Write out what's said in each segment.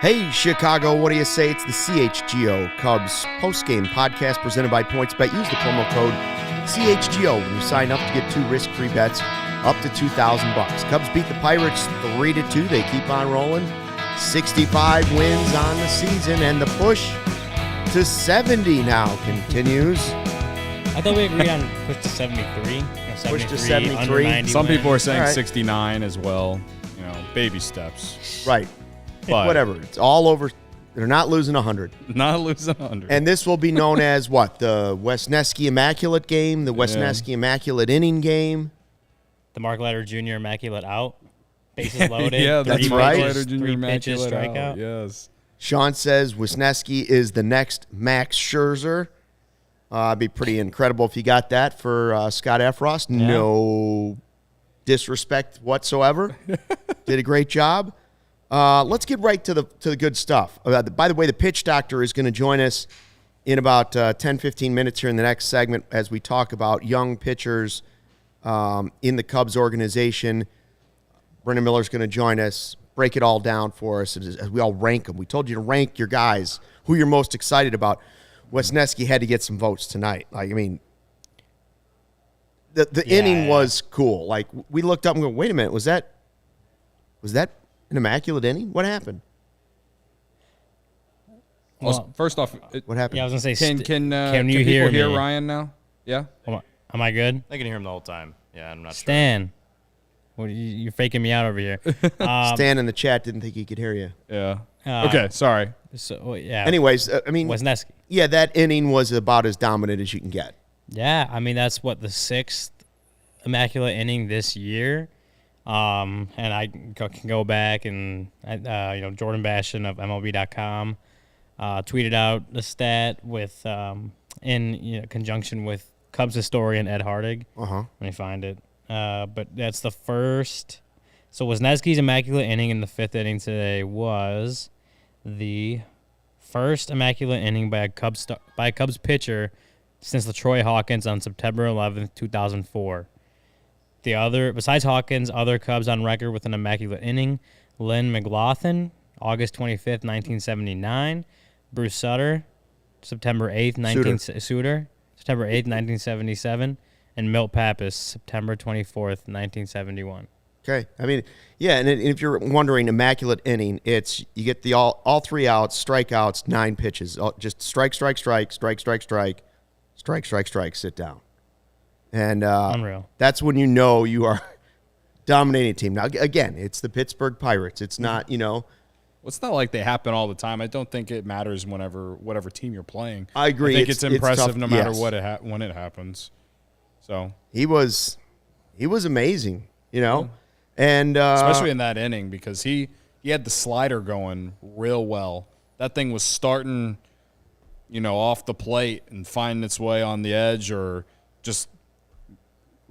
Hey, Chicago, what do you say? It's the CHGO Cubs postgame podcast presented by PointsBet. Use the promo code CHGO when you sign up to get 2 risk-free bets up to $2,000. Cubs beat the Pirates 3-2. They keep on rolling. 65 wins on the season, and the push to 70 now continues. I thought we agreed on push to 73. Push to 73. Some people are saying 69 as well. You know, baby steps. Right. But whatever. It's all over. They're not losing 100. Not losing 100. And this will be known as what? The Wesneski Immaculate game, the Wesneski Immaculate inning game. The Mark Leiter Jr. Immaculate out. Bases loaded. Yeah, that's right. 3 pitches, strikeout. Out. Yes. Sean says Wesneski is the next Max Scherzer. It'd be pretty incredible if he got that for Scott Efros. Yeah. No disrespect whatsoever. Did a great job. Let's get right to the good stuff. By the way, the pitch doctor is going to join us in about 10, 15 minutes here in the next segment as we talk about young pitchers in the Cubs organization. Brendan Miller's going to join us, break it all down for us as we all rank them. We told you to rank your guys, who you're most excited about. Wesneski had to get some votes tonight. Like, I mean, the inning was cool. Like, we looked up and go, wait a minute, was that an immaculate inning? What happened? Well, first off, what happened? Yeah, I was gonna say, can you hear me? Ryan now? Yeah. Am I good? I can hear him the whole time. Yeah, I'm not Stan, well, you're faking me out over here. Stan in the chat didn't think he could hear you. Yeah. Okay, sorry. So yeah. Anyways, I mean, Wesneski. Yeah, that inning was about as dominant as you can get. Yeah, I mean that's what the 6th immaculate inning this year. And I can go back and, Jordan Bastion of MLB.com tweeted out the stat with in conjunction with Cubs historian Ed Hardig. Let me find it. But that's the first. So Wesneski's immaculate inning in the 5th inning today was the first immaculate inning by a Cubs pitcher since LaTroy Hawkins on September 11th, 2004. The other, besides Hawkins, other Cubs on record with an immaculate inning: Lynn McLaughlin, August 25th, 1979; Bruce Sutter, September 8th, September 8th, 1977; and Milt Pappas, September 24th, 1971. Okay, I mean, yeah, and if you're wondering, immaculate inning, it's you get the all 3 outs, strikeouts, 9 pitches, just strike, sit down. And unreal. That's when you know you are dominating a team. Now, again, it's the Pittsburgh Pirates. It's not, Well, it's not like they happen all the time. I don't think it matters whatever team you're playing. I agree. I think it's impressive tough, no matter when it happens. So he was amazing, and especially in that inning because he had the slider going real well. That thing was starting, off the plate and finding its way on the edge or just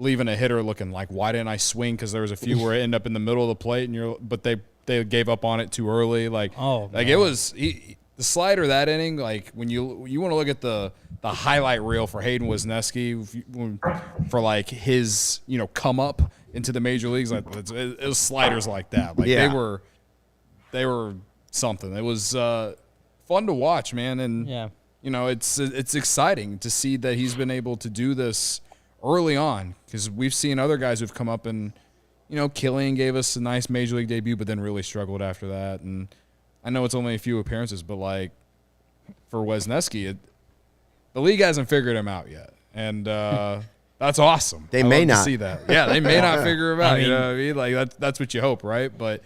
leaving a hitter looking like, why didn't I swing? Because there was a few where it ended up in the middle of the plate, but they gave up on it too early. It was the slider that inning. Like when you want to look at the highlight reel for Hayden Wesneski for like his come up into the major leagues, like it was sliders like that. Like they were something. It was fun to watch, man, and it's exciting to see that he's been able to do this early on because we've seen other guys who've come up and, Killian gave us a nice major league debut, but then really struggled after that. And I know it's only a few appearances, but like for Wesneski, the league hasn't figured him out yet. And that's awesome. They may not see that. Yeah, they may not figure him out. You know what I mean? Like that's what you hope, right? But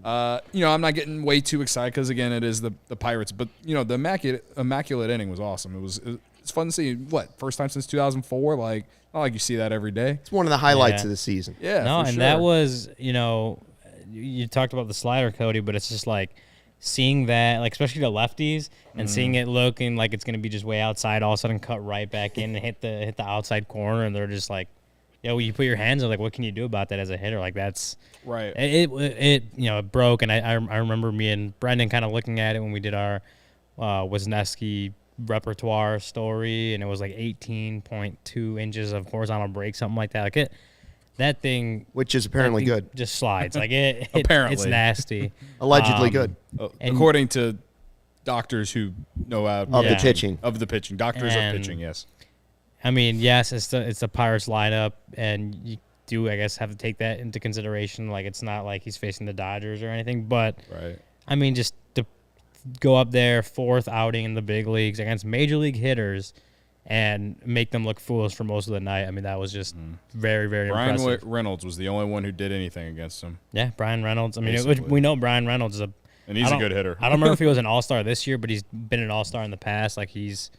I'm not getting way too excited because again, it is the Pirates. But the immaculate inning was awesome. It's fun to see. First time since 2004. Like not like you see that every day. It's one of the highlights Yeah. of the season. Yeah, No, for and sure. that was, you talked about the slider, Cody, but it's just like seeing that, like especially the lefties, and seeing it looking like it's going to be just way outside, all of a sudden cut right back in and hit the outside corner, and they're just like, you put your hands up, like, what can you do about that as a hitter? Like, that's right. it broke, and I remember me and Brendan kind of looking at it when we did our Wesneski repertoire story, and it was like 18.2 inches of horizontal break, something like that. Like that thing, Which is apparently that thing good. just slides. Like it's Apparently. nasty. Allegedly good. And- According to doctors who know Of the Yeah. pitching. of the pitching, doctors of And- pitching, yes. I mean, yes, it's the Pirates lineup, and you do, I guess, have to take that into consideration. Like, it's not like he's facing the Dodgers or anything, but Right. I mean, just to go up there, 4th outing in the big leagues against major league hitters and make them look foolish for most of the night. I mean, that was just very, very Brian impressive. Reynolds was the only one who did anything against him, Yeah, Brian Reynolds. I mean, Basically. we know Brian Reynolds is and he's I a don't- good hitter. I don't remember if he was an all-star this year, but he's been an all-star in the past. Like, he's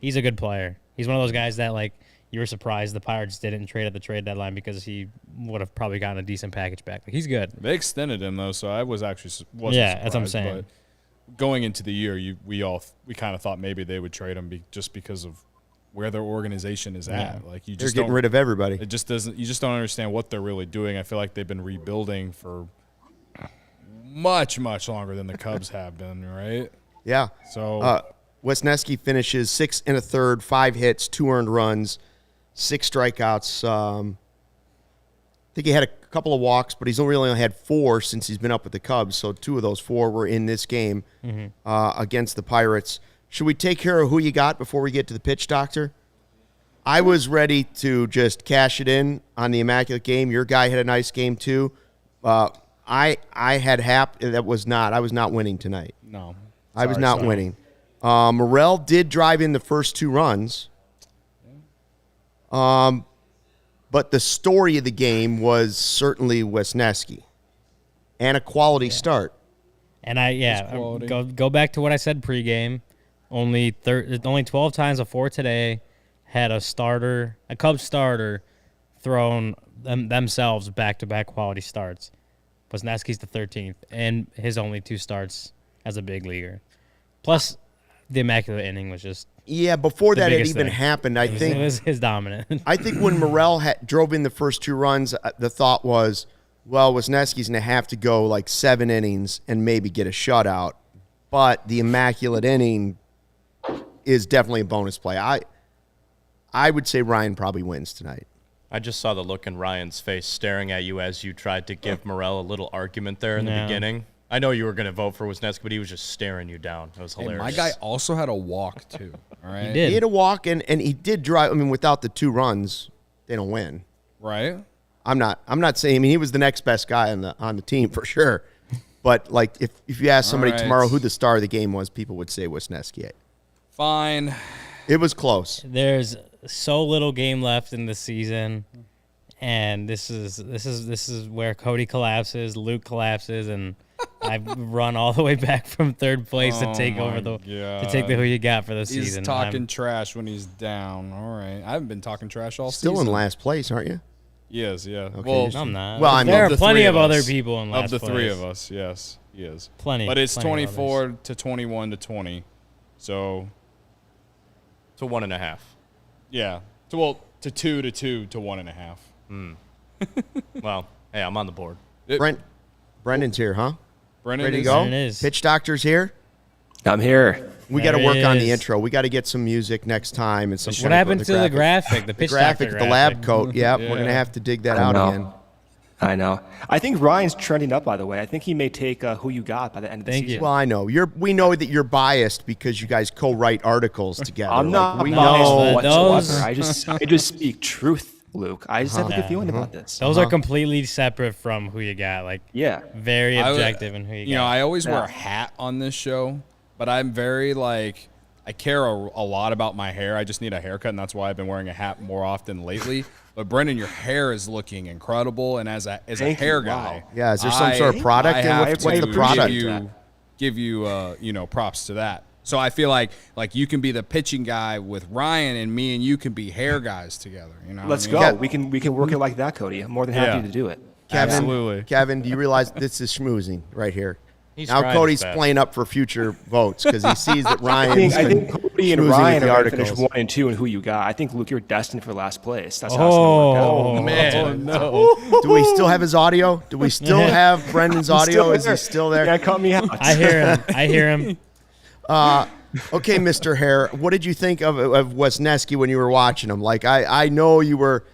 a good player. He's one of those guys that, like, you were surprised the Pirates didn't trade at the trade deadline because he would have probably gotten a decent package back. Like, he's good. They extended him though, so I wasn't Yeah, surprised, that's what I'm saying. But going into the year, we kind of thought maybe they would trade him just because of where their organization is at. Like you They're just getting don't, rid of everybody. it just doesn't. You just don't understand what they're really doing. I feel like they've been rebuilding for much longer than the Cubs have been. Right. Yeah. So Wesneski finishes 6 1/3, 5 hits, 2 earned runs, 6 strikeouts. I think he had a couple of walks, but he's only had 4 since he's been up with the Cubs. So 2 of those 4 were in this game against the Pirates. Should we take care of who you got before we get to the pitch doctor? I was ready to just cash it in on the Immaculate game. Your guy had a nice game too. I had Hap. I was not winning tonight. no, I was Sorry, not son. winning. Morel did drive in the first 2 runs. But the story of the game was certainly Wesneski and a quality start. And quality. go back to what I said pregame. Only 12 times before today had a Cubs starter thrown themselves back-to-back quality starts. Wesneski's the 13th, and his only 2 starts as a big leaguer. Plus, the Immaculate inning was just Yeah, before The that had biggest even thing. happened, I it think was his dominant. I think when Morel drove in the first 2 runs, the thought was, well, Wesneski's going to have to go like 7 innings and maybe get a shutout. But the Immaculate inning is definitely a bonus play. I would say Ryan probably wins tonight. I just saw the look in Ryan's face staring at you as you tried to give Morel a little argument there in the Yeah. beginning. I know you were going to vote for Wesneski, but he was just staring you down. It was Hey, hilarious. my guy also had a walk too. All right. He did. He had a walk, and he did drive. I mean, without the 2 runs, they don't win. Right. I'm not saying. I mean, he was the next best guy on the team for sure. But like, if you ask somebody All right. tomorrow who the star of the game was, people would say Wesneski. Fine. It was close. There's so little game left in the season, and this is where Cody collapses, Luke collapses, and I've run all the way back from 3rd place to Oh take over my to take the who you got for the He's season. talking trash when he's down. All right. I haven't been talking trash all Still season. in last place, aren't you? He is, yeah. Okay, Well, just- I'm not. Well, I mean, there of are the plenty three of other us. people in last of the place. 3 of us, yes, he is. Plenty. But it's plenty of others. 24 to 21 to 20. So, to 1.5. yeah. To 2 to 2 to 1.5. Well, hey, I'm on the board. Brendan's here, huh? Brennan Ready to is- go? There it is. Pitch doctor's here. I'm here. We got to There work it on the is. intro. We got to get some music next time and some. What happened to the graphic? The The pitch graphic, doctor the lab graphic. coat. Yeah, we're Yeah. gonna have to dig that I out know. again. I know. I think Ryan's trending up, by the way. I think he may take Who You Got by the end of the Thank season. you. Well, I know we know that you're biased because you guys co-write articles together. I'm not we biased know. whatsoever. Those- I just speak truth, Luke. I just have a good feeling about this. Those are completely separate from who you got. Like Yeah. very I would- objective in who you got. You know, I always wear Yeah. a hat on this show, but I'm very like I care a lot about my hair. I just need a haircut, and that's why I've been wearing a hat more often lately. But Brendan, your hair is looking incredible, and as a Thank hair you. guy, Wow. Yeah, is there some sort of product? I And have what's to the product? Give you props to that. So I feel like you can be the pitching guy with Ryan, and me and you can be hair guys together. You know, Let's what I go. mean? We can work it like that, Cody. I'm more than happy to do it. Kevin, Absolutely. Kevin, do you realize this is schmoozing right here? He's Now trying Cody's his best. playing up for future votes because he sees that Ryan's I think been Cody and schmoozing Ryan with the are going to finish articles. 1 and 2 in who you got. I think, Luke, you're destined for last place. That's how it's going to work out. Oh, Man, no. Do we still have his audio? Do we still have Brendan's audio? Is he still there? Yeah, cut me out. I hear him. Okay, Mr. Hare, what did you think of Wesneski when you were watching him? Like, I know you were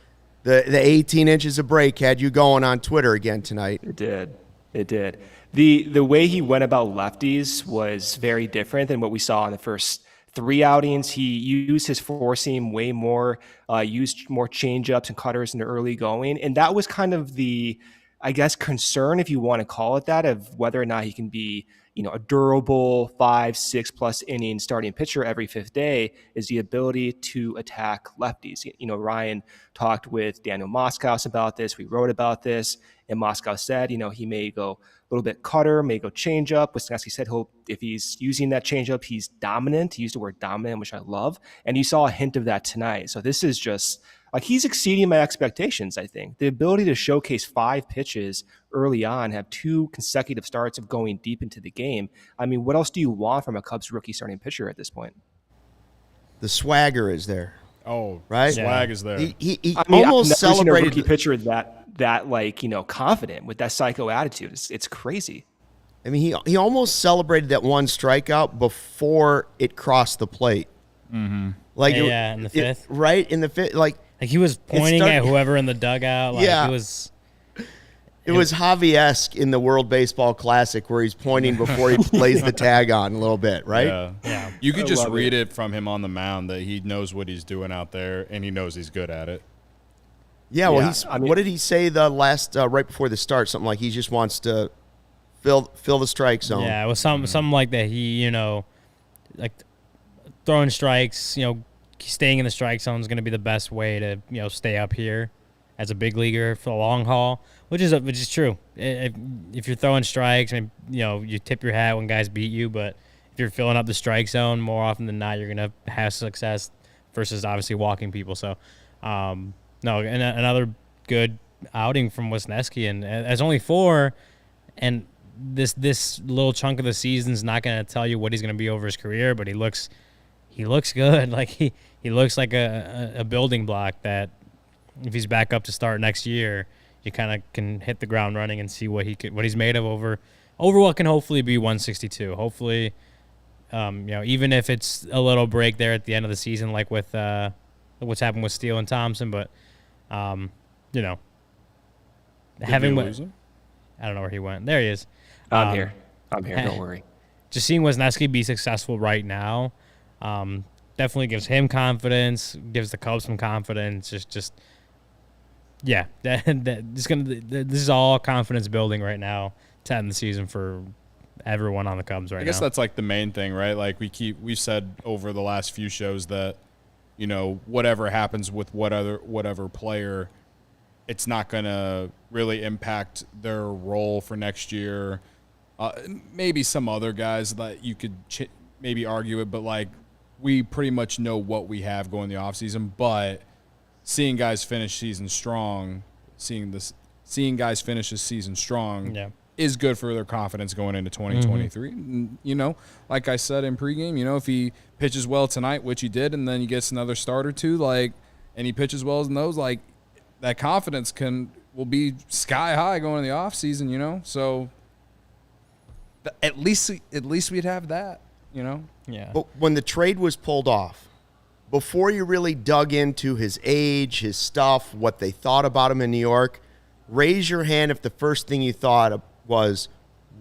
the 18 inches of break had you going on Twitter again tonight. It did. It did. The way he went about lefties was very different than what we saw in the first 3 outings. He used his four seam way more, used more changeups and cutters in the early going, and that was kind of the, I guess, concern, if you want to call it that, of whether or not he can be, a durable 5-6+ inning starting pitcher every 5th day, is the ability to attack lefties. Ryan talked with Daniel Moskowitz about this. We wrote about this, and Moscow said, he may go a little bit cutter, may go changeup. Wisniewski said if he's using that changeup, he's dominant. He used the word dominant, which I love. And you saw a hint of that tonight. So this is just he's exceeding my expectations, I think. The ability to showcase 5 pitches early on, have 2 consecutive starts of going deep into the game. I mean, what else do you want from a Cubs rookie starting pitcher at this point? The swagger is there. Oh, right? Swag is there. He I've never almost seen a celebrated rookie pitcher that confident with that psycho attitude. It's crazy. I mean, he almost celebrated that one strikeout before it crossed the plate. Mm-hmm. Like Yeah, in the 5th. Right in the 5th, like Like he was pointing at whoever in the dugout. Like Yeah. it was. It was Javi-esque in the World Baseball Classic where he's pointing before he lays the tag on a little bit, right? Yeah. You could just read it from him on the mound that he knows what he's doing out there and he knows he's good at it. Yeah, well, what did he say the last right before the start? Something like he just wants to fill the strike zone. Yeah, it was something like that. He, like throwing strikes, staying in the strike zone is going to be the best way to, stay up here as a big leaguer for the long haul, which is true. If you're throwing strikes, you tip your hat when guys beat you, but if you're filling up the strike zone, more often than not, you're going to have success versus obviously walking people. So, no, and another good outing from Wesneski, and as only 4, and this little chunk of the season's not going to tell you what he's going to be over his career, but he looks good. Like he looks like a building block that if he's back up to start next year, you kind of can hit the ground running and see what he's made of over what can hopefully be 162. Hopefully, even if it's a little break there at the end of the season, like with what's happened with Steele and Thompson, but having I don't know where he went. There he is. I'm here. Don't worry. Just seeing Wesneski be successful right now, definitely gives him confidence. Gives the Cubs some confidence. This is all confidence building right now to end the season for everyone on the Cubs right now. I guess that's like the main thing, right? Like we've said over the last few shows that, whatever happens with whatever player, it's not going to really impact their role for next year. Maybe some other guys that you could maybe argue it, but like we pretty much know what we have going in the offseason. But seeing guys finish season strong, seeing guys finish this season strong is good for their confidence going into 2023. And, like I said in pregame, if he pitches well tonight, which he did, and then he gets another start or two, and he pitches well in those, that confidence will be sky high going in the offseason, So at least we'd have that, Yeah. But when the trade was pulled off, before you really dug into his age, his stuff, what they thought about him in New York, raise your hand if the first thing you thought was,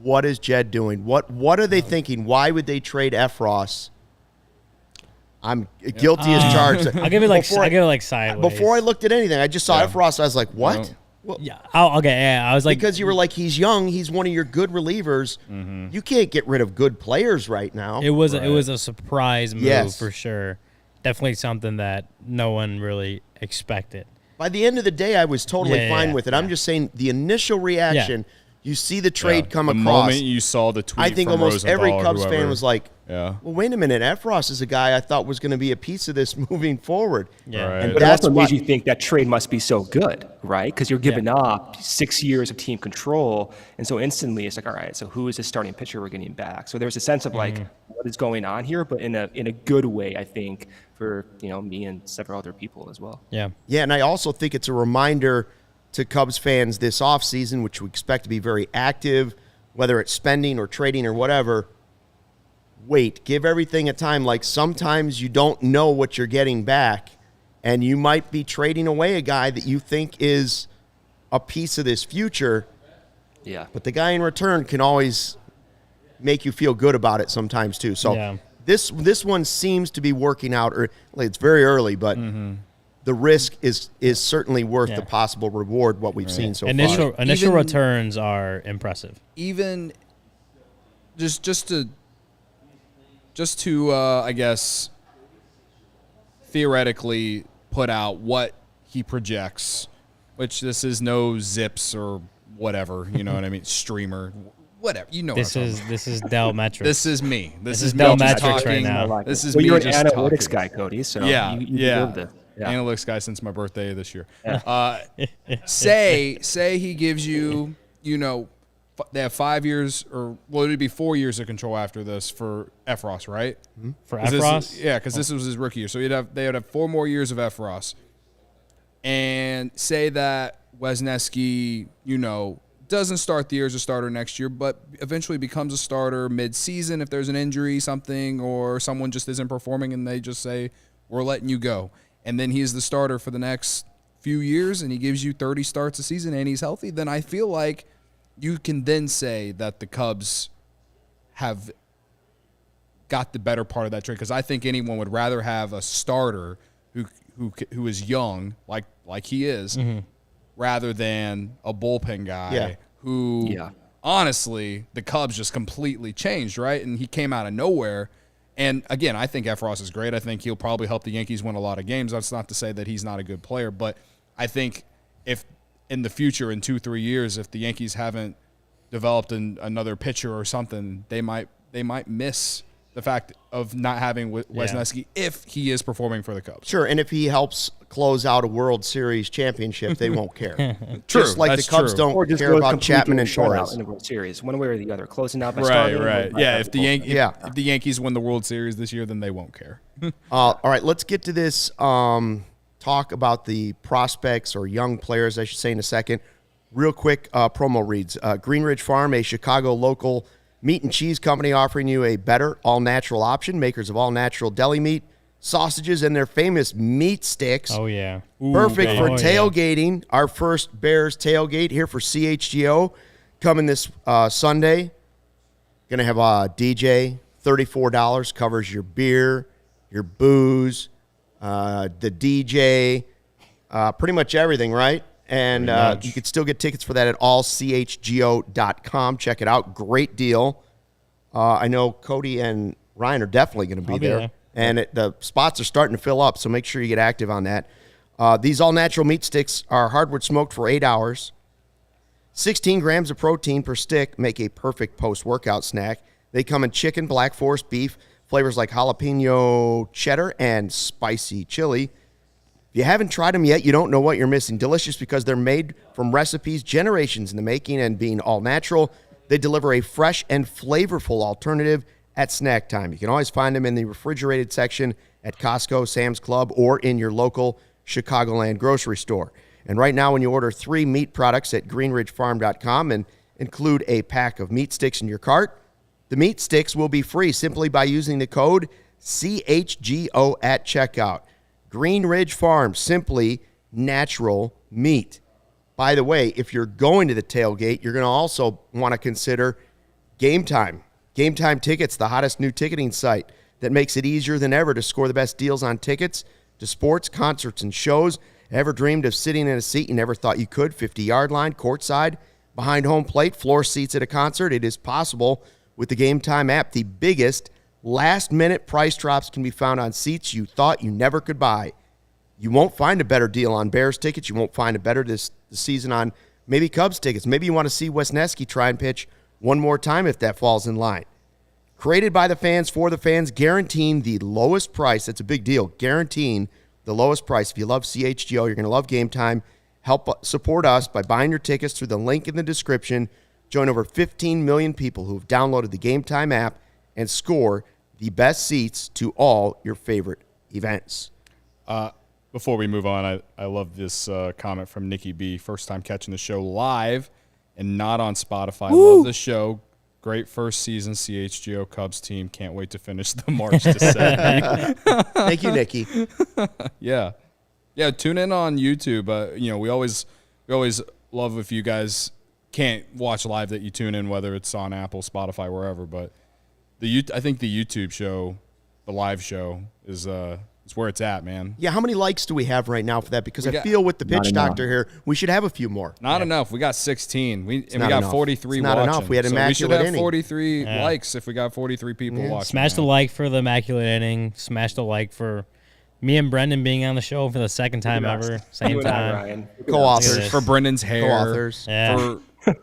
what is Jed doing? What are they thinking? Why would they trade Efros? I'm guilty as charged. I'll give it sideways. Before I looked at anything, I just saw Efros. I was like, what? No. Well, I was like, because you were like, he's young. He's one of your good relievers. Mm-hmm. You can't get rid of good players right now. it was a surprise move Yes. for sure. Definitely something that no one really expected. By the end of the day, I was totally fine with it. yeah. I'm just saying the initial reaction You see the trade come the across. moment you saw the tweet I think from almost every Rosenthal or Cubs fan whoever. was like, Yeah. well, wait a minute. Efros is a guy I thought was going to be a piece of this moving forward. Yeah. Right. And But it that's also why, made you think that trade must be so good, right? Because you're giving up 6 years of team control, and so instantly it's like, all right, so who is this starting pitcher we're getting back? So there's a sense of like, what is going on here, but in a good way, I think, for me and several other people as well. Yeah. Yeah, and I also think it's a reminder to Cubs fans this offseason, which we expect to be very active, whether it's spending or trading or whatever. Wait, give everything a time. Like sometimes you don't know what you're getting back, and you might be trading away a guy that you think is a piece of this future, Yeah. but the guy in return can always make you feel good about it sometimes too. So Yeah. this one seems to be working out, or like, it's very early, but the risk is certainly worth the possible reward, what we've seen so Initial far. initial Even- returns are impressive. Even just to I guess theoretically put out what he projects, which this is no Zips or whatever, you know what I mean, streamer, whatever, you know. This is Dell Metrics. This is me. This is is Dell me just Metrics right talking. now. This is well, me you're an just analytics talking. guy, Cody. So Yeah, you yeah. deserve the Analytics guy since my birthday this year. Say he gives you, they have 5 years, or well, it'd be 4 years of control after this for Efros, right? For 'Cause this Efros. is- because this was his rookie year, so they would have 4 more years of Efros, and say that Wesneski, doesn't start the year as a starter next year, but eventually becomes a starter mid-season if there's an injury, something, or someone just isn't performing, and they just say, "We're letting you go," and then he's the starter for the next few years, and he gives you 30 starts a season, and he's healthy. Then I feel like you can then say that the Cubs have got the better part of that trade, because I think anyone would rather have a starter who is young like he is, rather than a bullpen guy who honestly the Cubs just completely changed, right? And he came out of nowhere. And again, I think Efros is great. I think he'll probably help the Yankees win a lot of games. That's not to say that he's not a good player, but I think if in the future, in 2-3 years, if the Yankees haven't developed another pitcher or something, they might miss the fact of not having Wesneski if he is performing for the Cubs. Sure, and if he helps close out a World Series championship, they won't care. True, Just like the that's Cubs true. don't or just care go about completely Chapman and shutout Torres. in the World Series, one way or the other, closing out by starting. Right. Yeah, if the Yankees win the World Series this year, then they won't care. All right, let's get to this talk about the prospects or young players, I should say, in a second. Real quick promo reads. Green Ridge Farm, a Chicago local meat and cheese company offering you a better all-natural option. Makers of all-natural deli meat, sausages, and their famous meat sticks. Oh yeah. Perfect for yeah. tailgating. Our first Bears tailgate here for CHGO coming this Sunday. Going to have a DJ, $34, covers your beer, your booze, the DJ, pretty much everything, right? And you can still get tickets for that at allchgo.com. Check it out. Great deal. I know Cody and Ryan are definitely going to be I'll be there. there. And the spots are starting to fill up, so make sure you get active on that. These all-natural meat sticks are hardwood smoked for 8 hours. 16 grams of protein per stick make a perfect post-workout snack. They come in chicken, black forest beef, flavors like jalapeno cheddar, and spicy chili. If you haven't tried them yet, you don't know what you're missing. Delicious because they're made from recipes generations in the making, and being all natural, they deliver a fresh and flavorful alternative at snack time. You can always find them in the refrigerated section at Costco, Sam's Club, or in your local Chicagoland grocery store. And right now, when you order 3 meat products at greenridgefarm.com and include a pack of meat sticks in your cart, the meat sticks will be free simply by using the code CHGO at checkout. Green Ridge Farm, simply natural meat. By the way, if you're going to the tailgate, you're going to also want to consider Game Time. Game Time Tickets, the hottest new ticketing site that makes it easier than ever to score the best deals on tickets to sports, concerts, and shows. Ever dreamed of sitting in a seat you never thought you could? 50-yard line, courtside, behind home plate, floor seats at a concert. It is possible with the Game Time app. The biggest last-minute price drops can be found on seats you thought you never could buy. You won't find a better deal on Bears tickets. You won't find a better this season on maybe Cubs tickets. Maybe you want to see Wesneski try and pitch one more time if that falls in line. Created by the fans, for the fans, guaranteeing the lowest price. That's a big deal. Guaranteeing the lowest price. If you love CHGO, you're going to love Game Time. Help support us by buying your tickets through the link in the description. Join over 15 million people who have downloaded the Game Time app and score the best seats to all your favorite events. Before we move on, I love this comment from Nikki B. First time catching the show live and not on Spotify. Woo! Love the show. Great first season CHGO Cubs team. Can't wait to finish the March to 70. Thank you, Nikki. Yeah. Tune in on YouTube. We always love if you guys can't watch live that you tune in, whether it's on Apple, Spotify, wherever. But I think the YouTube show, the live show, is where it's at, man. Yeah, how many likes do we have right now for that? Because I got- feel with the pitch enough. doctor here, we should have a few more. Not enough. We got 16. We not got enough. 43 It's not watching. enough. We had so we should Immaculate have inning. 43 Yeah. likes if we got 43 people watching. Smash the man. like for the Immaculate inning. Smash the like for me and Brendan being on the show for the second time ever. Same You and I, time. Ryan. Co-authors. For Brendan's hair. Co-authors. Yeah.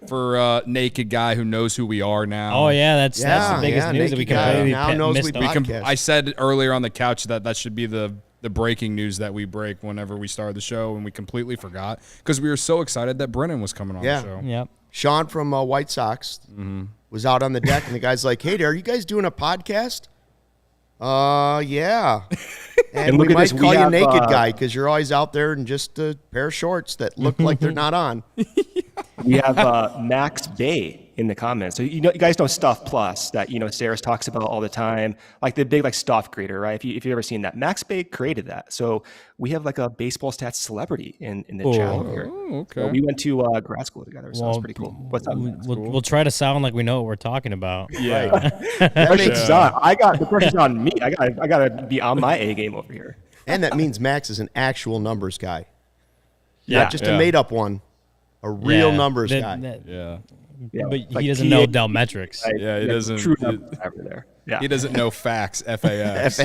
For naked guy who knows who we are now. Oh yeah, that's the biggest news that we Naked Guy completely now knows missed. we on. podcast. I said earlier on the couch that should be the breaking news that we break whenever we started the show, and we completely forgot because we were so excited that Brennan was coming on Yeah. the show. Yep. Sean from White Sox was out on the deck, and the guy's like, "Hey, are you guys doing a podcast?" Yeah. And we look at might this, we call you have, Naked Guy because you're always out there in just a pair of shorts that look like they're not on. We have Max Bay in the comments. So you guys know Stuff Plus that Sarah talks about all the time, like the big stuff creator, right? If you've ever seen that, Max Bay created that. So we have like a baseball stats celebrity in the channel here. Oh, okay. So we went to grad school together, so it's pretty cool. What's up? Max? We'll try to sound like we know what we're talking about. Yeah. Pressure's on. The pressure's on me. I gotta be on my A game over here. And that means Max is an actual numbers guy, Yeah. not just a made-up one, a real numbers guy. Yeah. Yeah, But like he doesn't PA, know Delmetrics. right? Yeah, he doesn't- True numbers over there. Yeah. He doesn't know facts. FAX.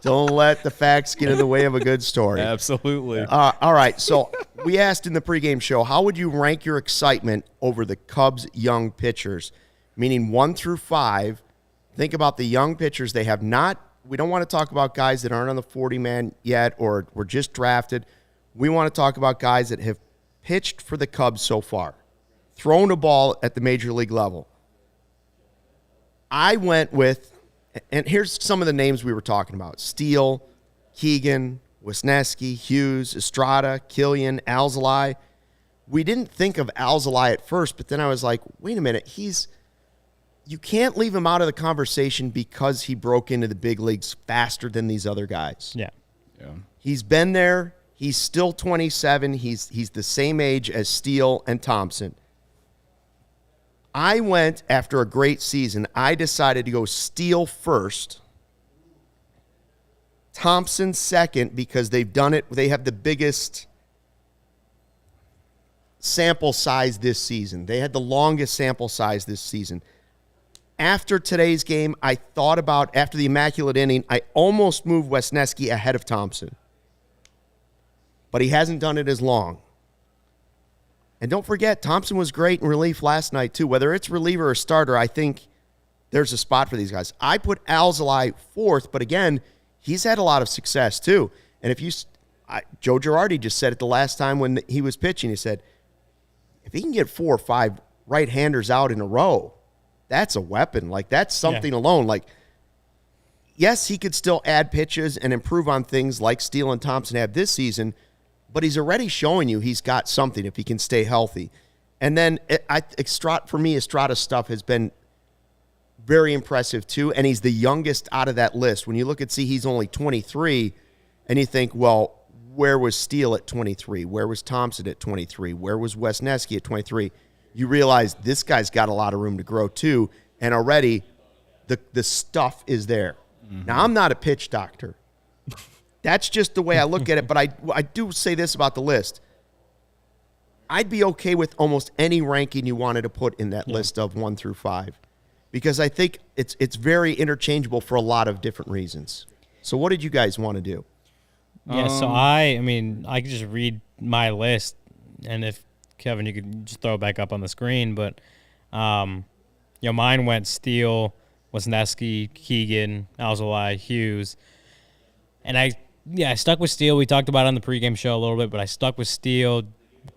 Don't let the facts get in the way of a good story. Absolutely. All right, so we asked in the pregame show, how would you rank your excitement over the Cubs' young pitchers? Meaning 1 through 5. Think about the young pitchers. They have not, we don't want to talk about guys that aren't on the 40-man yet or were just drafted. We want to talk about guys that have pitched for the Cubs so far, thrown a ball at the major league level. I went with, and here's some of the names we were talking about: Steele, Keegan, Wesneski, Hughes, Estrada, Killian, Alzolay. We didn't think of Alzolay at first, but then I was like, wait a minute, you can't leave him out of the conversation because he broke into the big leagues faster than these other guys. Yeah. Yeah. He's been there. He's still 27. He's the same age as Steele and Thompson. I went, after a great season, I decided to go Steele first, Thompson second, because they've done it. They have the biggest sample size this season. They had the longest sample size this season. After today's game, I thought about, after the Immaculate inning, I almost moved Wesneski ahead of Thompson. But he hasn't done it as long. And don't forget, Thompson was great in relief last night, too. Whether it's reliever or starter, I think there's a spot for these guys. I put Alzolay fourth, but again, he's had a lot of success, too. And Joe Girardi just said it the last time when he was pitching. He said, if he can get 4 or 5 right-handers out in a row, that's a weapon. Like, that's something alone. Like, yes, he could still add pitches and improve on things like Steele and Thompson have this season, but he's already showing you he's got something if he can stay healthy. And then, for me, Estrada's stuff has been very impressive, too, and he's the youngest out of that list. When you look he's only 23, and you think, well, where was Steele at 23? Where was Thompson at 23? Where was Wesneski at 23? You realize this guy's got a lot of room to grow, too, and already the stuff is there. Mm-hmm. Now, I'm not a pitch doctor. That's just the way I look at it, but I do say this about the list. I'd be okay with almost any ranking you wanted to put in that list of 1 through 5 because I think it's very interchangeable for a lot of different reasons. So what did you guys want to do? Yeah, so I mean, I could just read my list, and if Kevin, you could just throw it back up on the screen. But, mine went Steele, Wesneski, Keegan, Alzolay, Hughes. And I stuck with Steele. We talked about it on the pregame show a little bit, but I stuck with Steele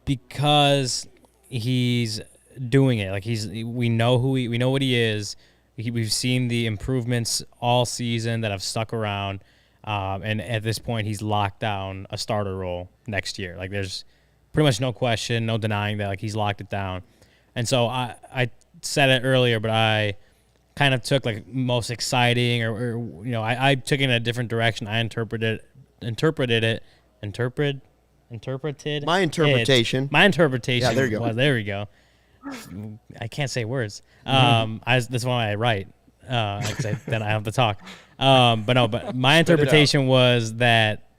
because he's doing it. Like we know we know what he is. We've seen the improvements all season that have stuck around. And at this point, he's locked down a starter role next year. Like there's pretty much no question, no denying that. Like he's locked it down. And so I said it earlier, but I kind of took like most exciting, or I took it in a different direction. I interpreted my interpretation. Yeah, there you go. There we go. I can't say words. That's why I write. Then I have to talk. But my interpretation was that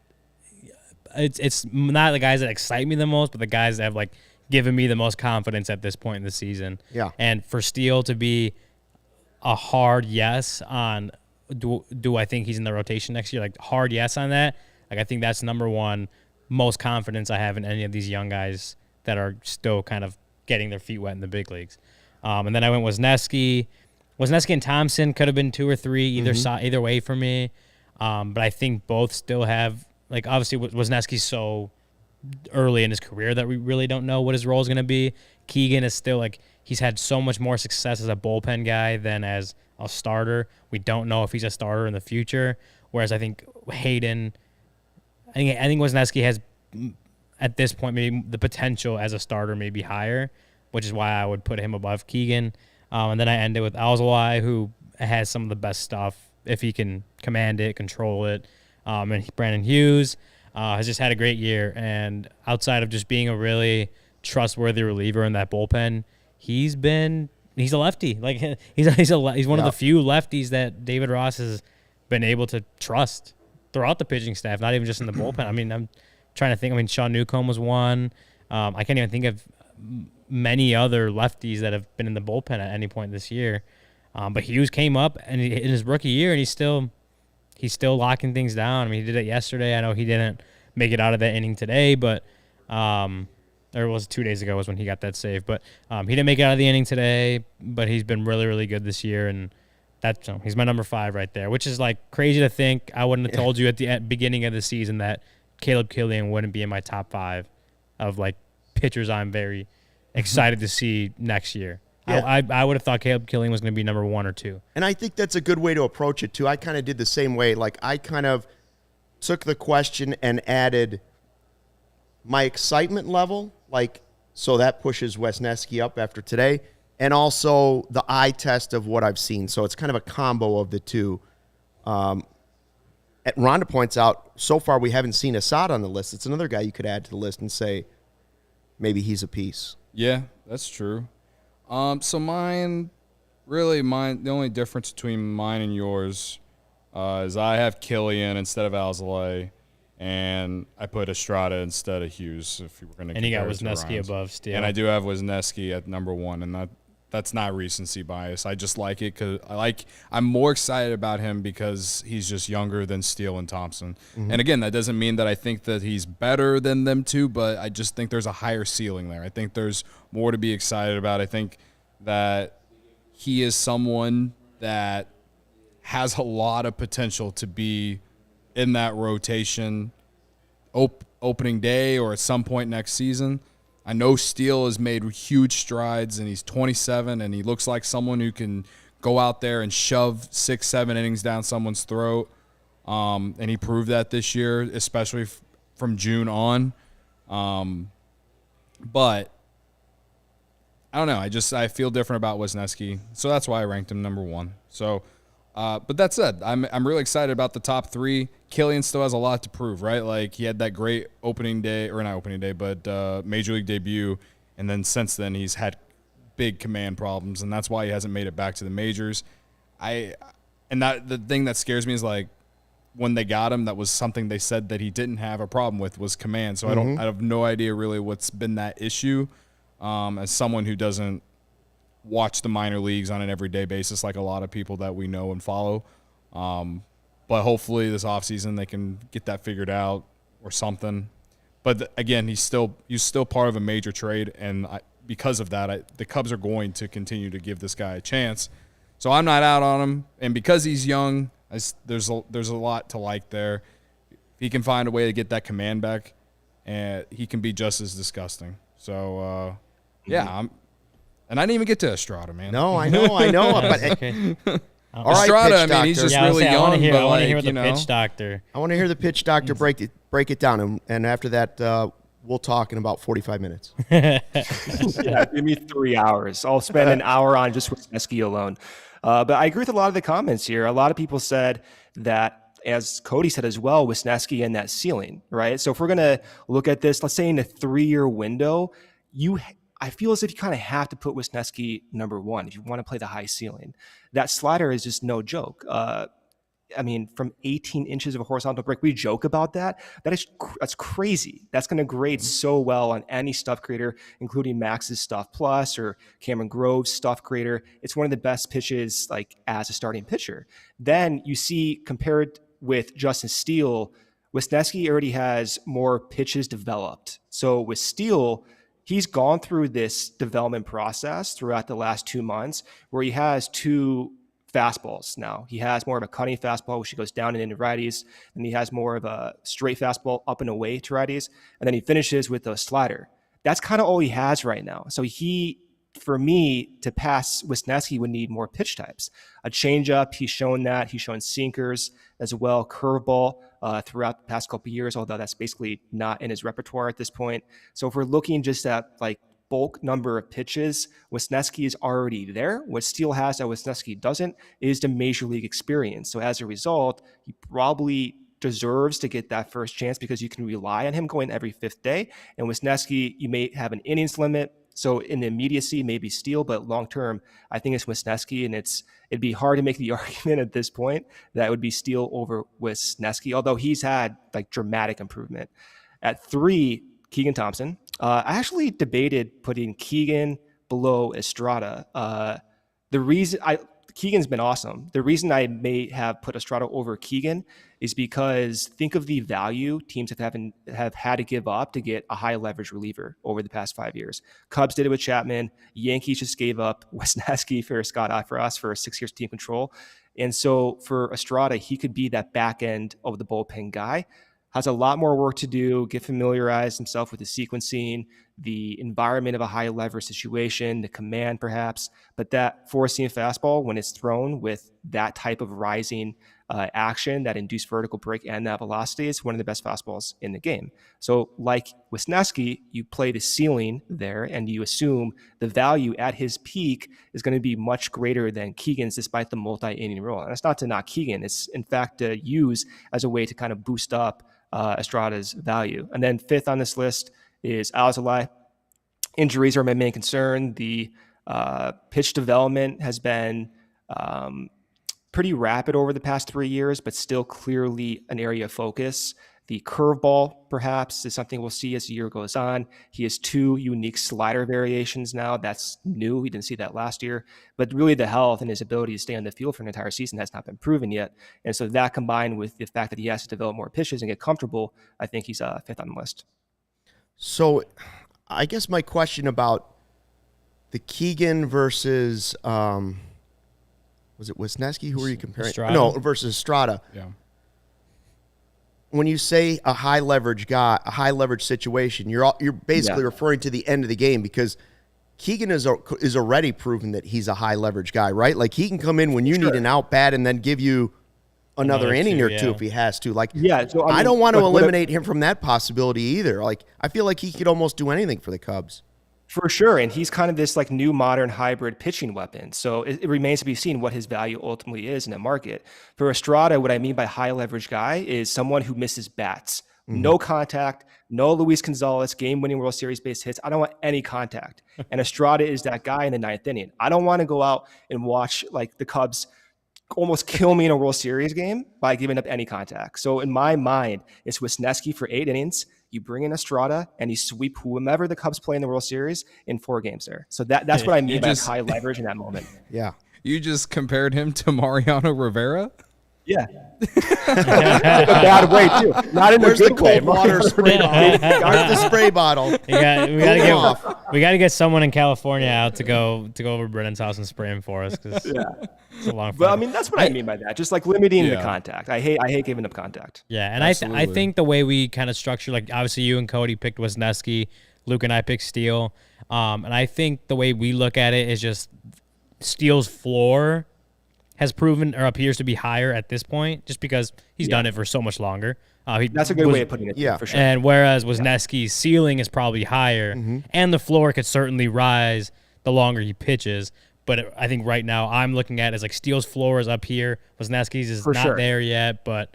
it's not the guys that excite me the most, but the guys that have like given me the most confidence at this point in the season. Yeah. And for Steele to be a hard yes on do I think he's in the rotation next year? Like hard yes on that. Like I think that's number one most confidence I have in any of these young guys that are still kind of getting their feet wet in the big leagues. And then I went Wesneski and Thompson could have been 2 or 3 either way for me. But I think both still have, like, obviously Wesneski's so early in his career that we really don't know what his role is going to be. Keegan is still, like, he's had so much more success as a bullpen guy than as a starter. We don't know if he's a starter in the future. Whereas I think Hayden, I think Wesneski has, at this point, maybe the potential as a starter may be higher, which is why I would put him above Keegan. And then I ended with Alzolay, who has some of the best stuff if he can command it, control it. And Brandon Hughes has just had a great year. And outside of just being a really trustworthy reliever in that bullpen, he's a lefty. Like he's one of the few lefties that David Ross has been able to trust throughout the pitching staff, not even just in the bullpen. I mean, I'm trying to think. I mean, Sean Newcomb was one. I can't even think of many other lefties that have been in the bullpen at any point this year. But Hughes came up and in his rookie year, and he's still locking things down. I mean, he did it yesterday. I know he didn't make it out of that inning today, but or it was 2 days ago was when he got that save. But he didn't make it out of the inning today, but he's been really, really good this year, and he's my number 5 right there, which is like crazy to think. I wouldn't have told you at the beginning of the season that Caleb Killian wouldn't be in my top 5 of like pitchers I'm very excited to see next year. Yeah. I would have thought Caleb Killian was going to be number 1 or 2. And I think that's a good way to approach it, too. I kind of did the same way. Like, I kind of took the question and added my excitement level, like, so that pushes Wesneski up after today, and also the eye test of what I've seen. So it's kind of a combo of the two. Rhonda points out, so far we haven't seen Assad on the list. It's another guy you could add to the list and say maybe he's a piece. Yeah, that's true. So the only difference between mine and yours is I have Killian instead of Alzolay, and I put Estrada instead of Hughes. If you were going to, and you got Wesneski above Steele, and I do have Wesneski at number 1, and that's not recency bias. I just like it because I'm more excited about him because he's just younger than Steele and Thompson. Mm-hmm. And again, that doesn't mean that I think that he's better than them two, but I just think there's a higher ceiling there. I think there's more to be excited about. I think that he is someone that has a lot of potential to be in that rotation opening day or at some point next season. I know Steele has made huge strides, and he's 27, and he looks like someone who can go out there and shove 6-7 innings down someone's throat. And he proved that this year, especially from June on. But I don't know. I feel different about Wesneski, so that's why I ranked him number 1. So, but that said, I'm really excited about the top 3. Killian still has a lot to prove, right? Like, he had that great major league debut, and then since then he's had big command problems, and that's why he hasn't made it back to the majors. The thing that scares me is, like, when they got him, that was something they said that he didn't have a problem with, was command. So I have no idea really what's been that issue. As someone who doesn't watch the minor leagues on an everyday basis like a lot of people that we know and follow. But hopefully this offseason they can get that figured out or something. But again, he's still part of a major trade, and because of that, the Cubs are going to continue to give this guy a chance. So I'm not out on him, and because he's young, there's a lot to like there. If he can find a way to get that command back, and he can be just as disgusting. So yeah, and I didn't even get to Estrada, man. No, I know. But Okay. all right, Estrada, pitch I mean, he's doctor. just Yeah, really I young. want to hear. but I want to hear like, the you know, pitch doctor. I want to hear the pitch doctor break it down, and after that, we'll talk in about 45 minutes. Yeah, give me 3 hours. I'll spend an hour on just Wesneski alone. But I agree with a lot of the comments here. A lot of people said that, as Cody said as well, Wesneski and that ceiling, right? So if we're going to look at this, let's say in a 3-year window, I feel as if you kind of have to put Wesneski number one if you want to play the high ceiling. That slider is just no joke. I mean, from 18 inches of a horizontal break, we joke about that. That's crazy. That's going to grade so well on any stuff grader, including Max's Stuff Plus or Cameron Grove's Stuff Grader. It's one of the best pitches, like, as a starting pitcher. Then you see, compared with Justin Steele, Wesneski already has more pitches developed. So with Steele, he's gone through this development process throughout the last 2 months where he has 2 fastballs now. He has more of a cutting fastball, which he goes down and into righties, and he has more of a straight fastball up and away to righties, and then he finishes with a slider. That's kind of all he has right now. So for me, to pass Wesneski would need more pitch types. A changeup, he's shown that. He's shown sinkers as well, curveball throughout the past couple of years, although that's basically not in his repertoire at this point. So if we're looking just at like bulk number of pitches, Wesneski is already there. What Steele has that Wesneski doesn't is the major league experience. So as a result, he probably deserves to get that first chance because you can rely on him going every 5th day. And Wesneski, you may have an innings limit. So in the immediacy, maybe Steele, but long term, I think it's Wesneski, and it'd be hard to make the argument at this point that it would be Steele over Wesneski, although he's had like dramatic improvement. At 3, Keegan Thompson. I actually debated putting Keegan below Estrada. Keegan's been awesome. The reason I may have put Estrada over Keegan is because think of the value teams have had to give up to get a high leverage reliever over the past 5 years. Cubs did it with Chapman. Yankees just gave up Wesneski for Scott Ifras for 6 years team control. And so for Estrada, he could be that back end of the bullpen guy. Has a lot more work to do, get familiarized himself with the sequencing, the environment of a high leverage situation, the command perhaps, but that 4-seam fastball, when it's thrown with that type of rising action, that induced vertical break and that velocity, is one of the best fastballs in the game. So like Wesneski, you play the ceiling there and you assume the value at his peak is going to be much greater than Keegan's despite the multi-inning role. And it's not to knock Keegan. It's in fact to use as a way to kind of boost up Estrada's value. And then 5th on this list is Alzolay. Injuries are my main concern. The pitch development has been pretty rapid over the past 3 years, but still clearly an area of focus. The curveball, perhaps, is something we'll see as the year goes on. He has 2 unique slider variations now. That's new. We didn't see that last year. But really the health and his ability to stay on the field for an entire season has not been proven yet. And so that combined with the fact that he has to develop more pitches and get comfortable, I think he's 5th on the list. So I guess my question about the Keegan versus, was it Wesneski? Who were you comparing? Estrada. No, versus Estrada. Yeah. When you say a high leverage guy, a high leverage situation, you're basically referring to the end of the game because Keegan is already proven that he's a high leverage guy, right? Like he can come in when you need an out bat and then give you another inning or two if he has to. Like, so I don't want to eliminate him from that possibility either. Like, I feel like he could almost do anything for the Cubs. For sure, and he's kind of this like new modern hybrid pitching weapon. So it remains to be seen what his value ultimately is in the market. For Estrada, what I mean by high leverage guy is someone who misses bats. No contact, no Luis Gonzalez game-winning World Series base hits. I don't want any contact. And Estrada is that guy in the 9th inning. I don't want to go out and watch like the Cubs almost kill me in a World Series game by giving up any contact. So in my mind, it's Wesneski for 8 innings. You bring in Estrada and you sweep whomever the Cubs play in the World Series in 4 games there. So that's what I mean by high leverage in that moment. Yeah. You just compared him to Mariano Rivera? Yeah. In a bad way too. Not in Where's a the good way. cold water spray bottle? Where's the spray bottle? We got Cool to off. we got to get someone in California out to go over to Brennan's house and spray him for us because it's a long. Well, I flight. mean, that's what I mean by that. Just like limiting the Yeah. contact. I hate giving up contact. Yeah, and Absolutely. I think the way we kind of structure, like obviously you and Cody picked Wesneski, Luke and I picked Steele, and I think the way we look at it is just Steele's floor has proven or appears to be higher at this point, just because he's done it for so much longer. That's a good way of putting it. Yeah. For sure. And whereas Wisniewski's ceiling is probably higher, and the floor could certainly rise the longer he pitches. But I think right now I'm looking at it as like Steele's floor is up here, Wisniewski's is For not sure. there yet, but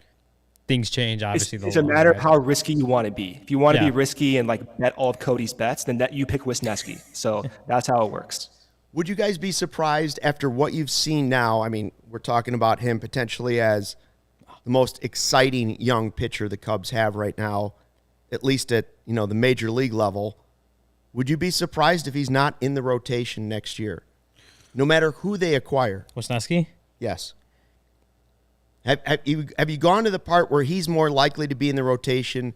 things change obviously. It's a matter of how risky you want to be. If you want to Yeah. be risky and like bet all of Cody's bets, then that you pick Wisniewski. So that's how it works. Would you guys be surprised after what you've seen now? I mean, we're talking about him potentially as the most exciting young pitcher the Cubs have right now, at least at, the major league level. Would you be surprised if he's not in the rotation next year? No matter who they acquire. Wisniewski? Yes. Have you gone to the part where he's more likely to be in the rotation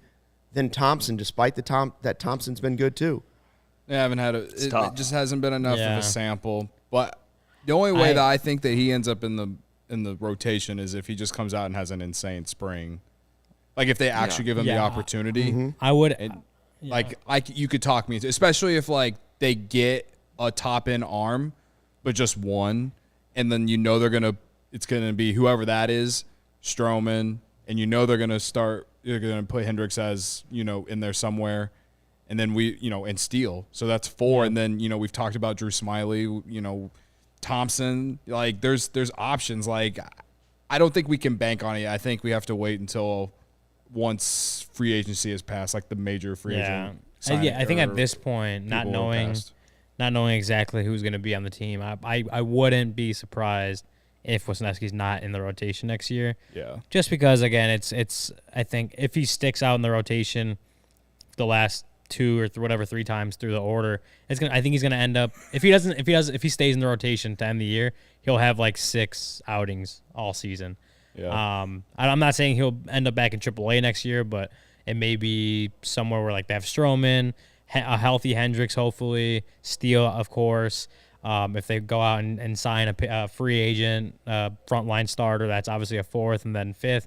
than Thompson, despite that Thompson's been good too? I haven't had it tough. just hasn't been enough Yeah. of a sample. But the only way that I think that he ends up in the rotation is if he just comes out and has an insane spring. Like if they actually give him the Yeah. opportunity. I would. And you could talk me into, especially if like they get a top end arm, but just one, and then it's gonna be whoever that is, Stroman, and they're gonna put Hendricks as in there somewhere, and then and Steele. So that's four, and then we've talked about Drew Smiley, Thompson. Like there's options. Like I don't think we can bank on it. I think we have to wait until once free agency has passed, like the major free agent. I think at this point, not people have knowing passed. exactly who's going to be on the team, I wouldn't be surprised if Wisniewski's not in the rotation next year. Yeah. Just because again, it's I think if he sticks out in the rotation the last two or three times through the order, I think he's gonna end up if he stays in the rotation to end the year, he'll have like 6 outings all season. Yeah. I'm not saying he'll end up back in AAA next year, but it may be somewhere where like they have Stroman, a healthy Hendricks, hopefully Steele, of course. If they go out and sign a free agent frontline starter, that's obviously a 4th, and then 5th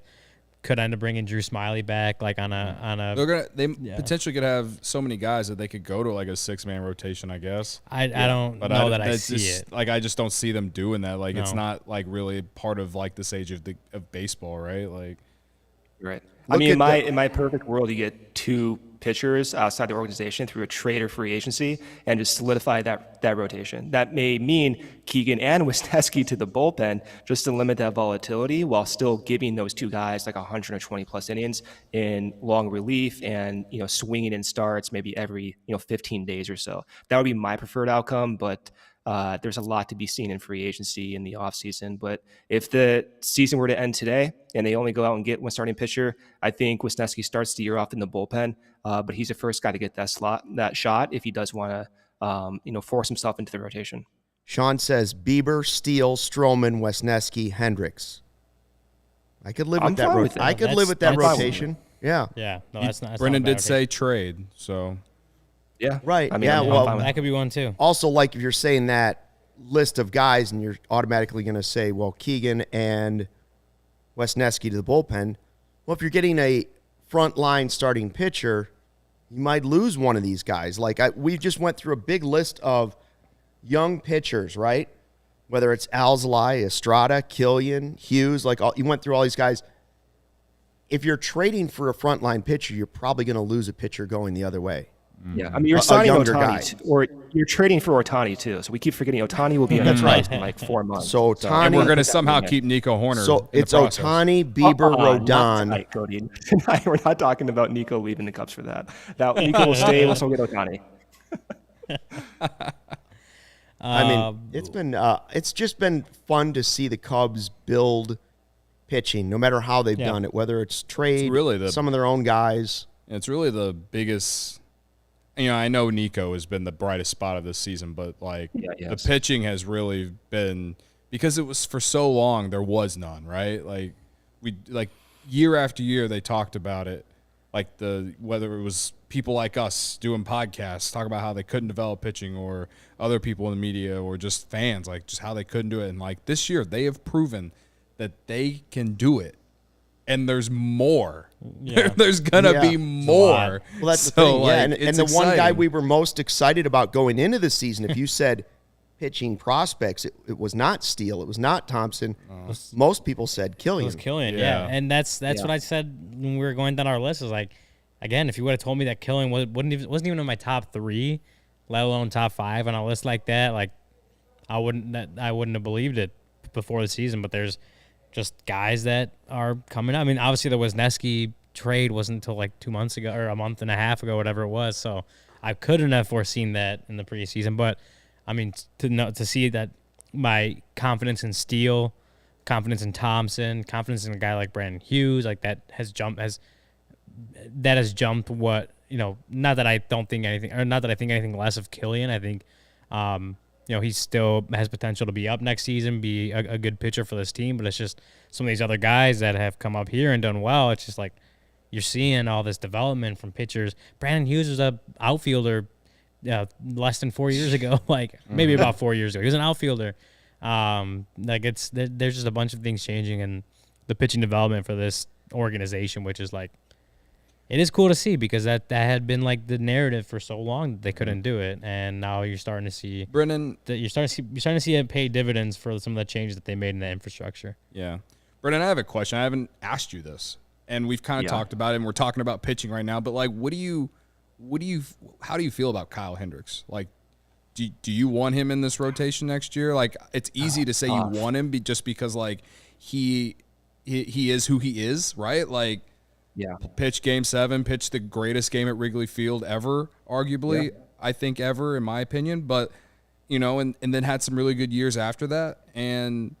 could end up bringing Drew Smiley back, like on a. They potentially could have so many guys that they could go to like a 6-man rotation, I guess. I don't But know that I that's see just, it. Like I just don't see them doing that. Like it's No. not like really part of like this age of baseball, right? Like Right. Look I mean, at in my perfect world, you get 2 pitchers outside the organization through a trade or free agency and just solidify that rotation. That may mean Keegan and Wisniewski to the bullpen just to limit that volatility while still giving those 2 guys like 120 plus innings in long relief and swinging in starts maybe every 15 days or so. That would be my preferred outcome, but there's a lot to be seen in free agency in the offseason. But if the season were to end today and they only go out and get one starting pitcher, I think Wisniewski starts the year off in the bullpen. But he's the first guy to get that shot if he does want to, force himself into the rotation. Sean says Bieber, Steele, Stroman, Wesneski, Hendricks. I could live I'm with that. fine with it. I could live with that That's fine with rotation. Yeah. Yeah, no, that's not. Brendan not a bad did say trade, so Yeah. Right. I mean, Yeah, I'm well, fine with that could be one too. Also, like if you're saying that list of guys and you're automatically going to say, well, Keegan and Wesneski to the bullpen. Well, if you're getting a frontline starting pitcher, you might lose one of these guys. Like we just went through a big list of young pitchers, right? Whether it's Alzolay, Estrada, Killian, Hughes, you went through all these guys. If you're trading for a frontline pitcher, you're probably going to lose a pitcher going the other way. Yeah, I mean, you're A signing younger guy. Ohtani, or you're trading for Ohtani too. So we keep forgetting Ohtani will be underpriced in like 4 months. So Ohtani- and we're going to Yeah. somehow keep Nico Horner. So in it's the process. Ohtani, Bieber, Not Rodon. tonight, Cody. Tonight, we're not talking about Nico leaving the Cubs for that. That Nico will stay. We'll still get Ohtani. I mean, it's just been fun to see the Cubs build pitching, no matter how they've done it, whether it's trade, really some of their own guys. It's really the biggest. I know Nico has been the brightest spot of this season, but the pitching has really been, because it was for so long there was none, right? Like we like year after year they talked about it, like whether it was people like us doing podcasts talk about how they couldn't develop pitching, or other people in the media, or just fans, like just how they couldn't do it. And like this year they have proven that they can do it, and there's more. Yeah. There's gonna be more. Well, that's the So, thing. Yeah, like, and the one guy we were most excited about going into the season, if you said pitching prospects, it was not Steele, it was not Thompson. Most people said Killian. It was Killian, yeah. And that's what I said when we were going down our list. Is like, again, if you would have told me that Killian wasn't even in my top 3, let alone top 5 on a list like that, like I wouldn't have believed it before the season. But there's just guys that are coming up. I mean, obviously the Wesneski trade wasn't until like 2 months ago, or a month and a half ago, whatever it was. So I couldn't have foreseen that in the preseason. But I mean, to see that my confidence in Steele, confidence in Thompson, confidence in a guy like Brandon Hughes, like that has jumped what, not that I don't think anything, or not that I think anything less of Killian. I think, he still has potential to be up next season, be a good pitcher for this team, but it's just some of these other guys that have come up here and done well. It's just like you're seeing all this development from pitchers. Brandon Hughes was a outfielder less than 4 years ago, like maybe about 4 years ago. He was an outfielder. There's just a bunch of things changing in the pitching development for this organization, which is like, it is cool to see, because that had been like the narrative for so long that they couldn't do it, and now you're starting to see Brennan. You're starting to see it pay dividends for some of the changes that they made in the infrastructure. Yeah, Brennan, I have a question. I haven't asked you this, and we've kind of talked about it, and we're talking about pitching right now. But like, how do you feel about Kyle Hendricks? Like, do you want him in this rotation next year? Like, it's easy to say you want him just because like he is who he is, right? Like, pitch Game 7, pitch the greatest game at Wrigley Field ever, arguably, I think ever, in my opinion. But and then had some really good years after that, and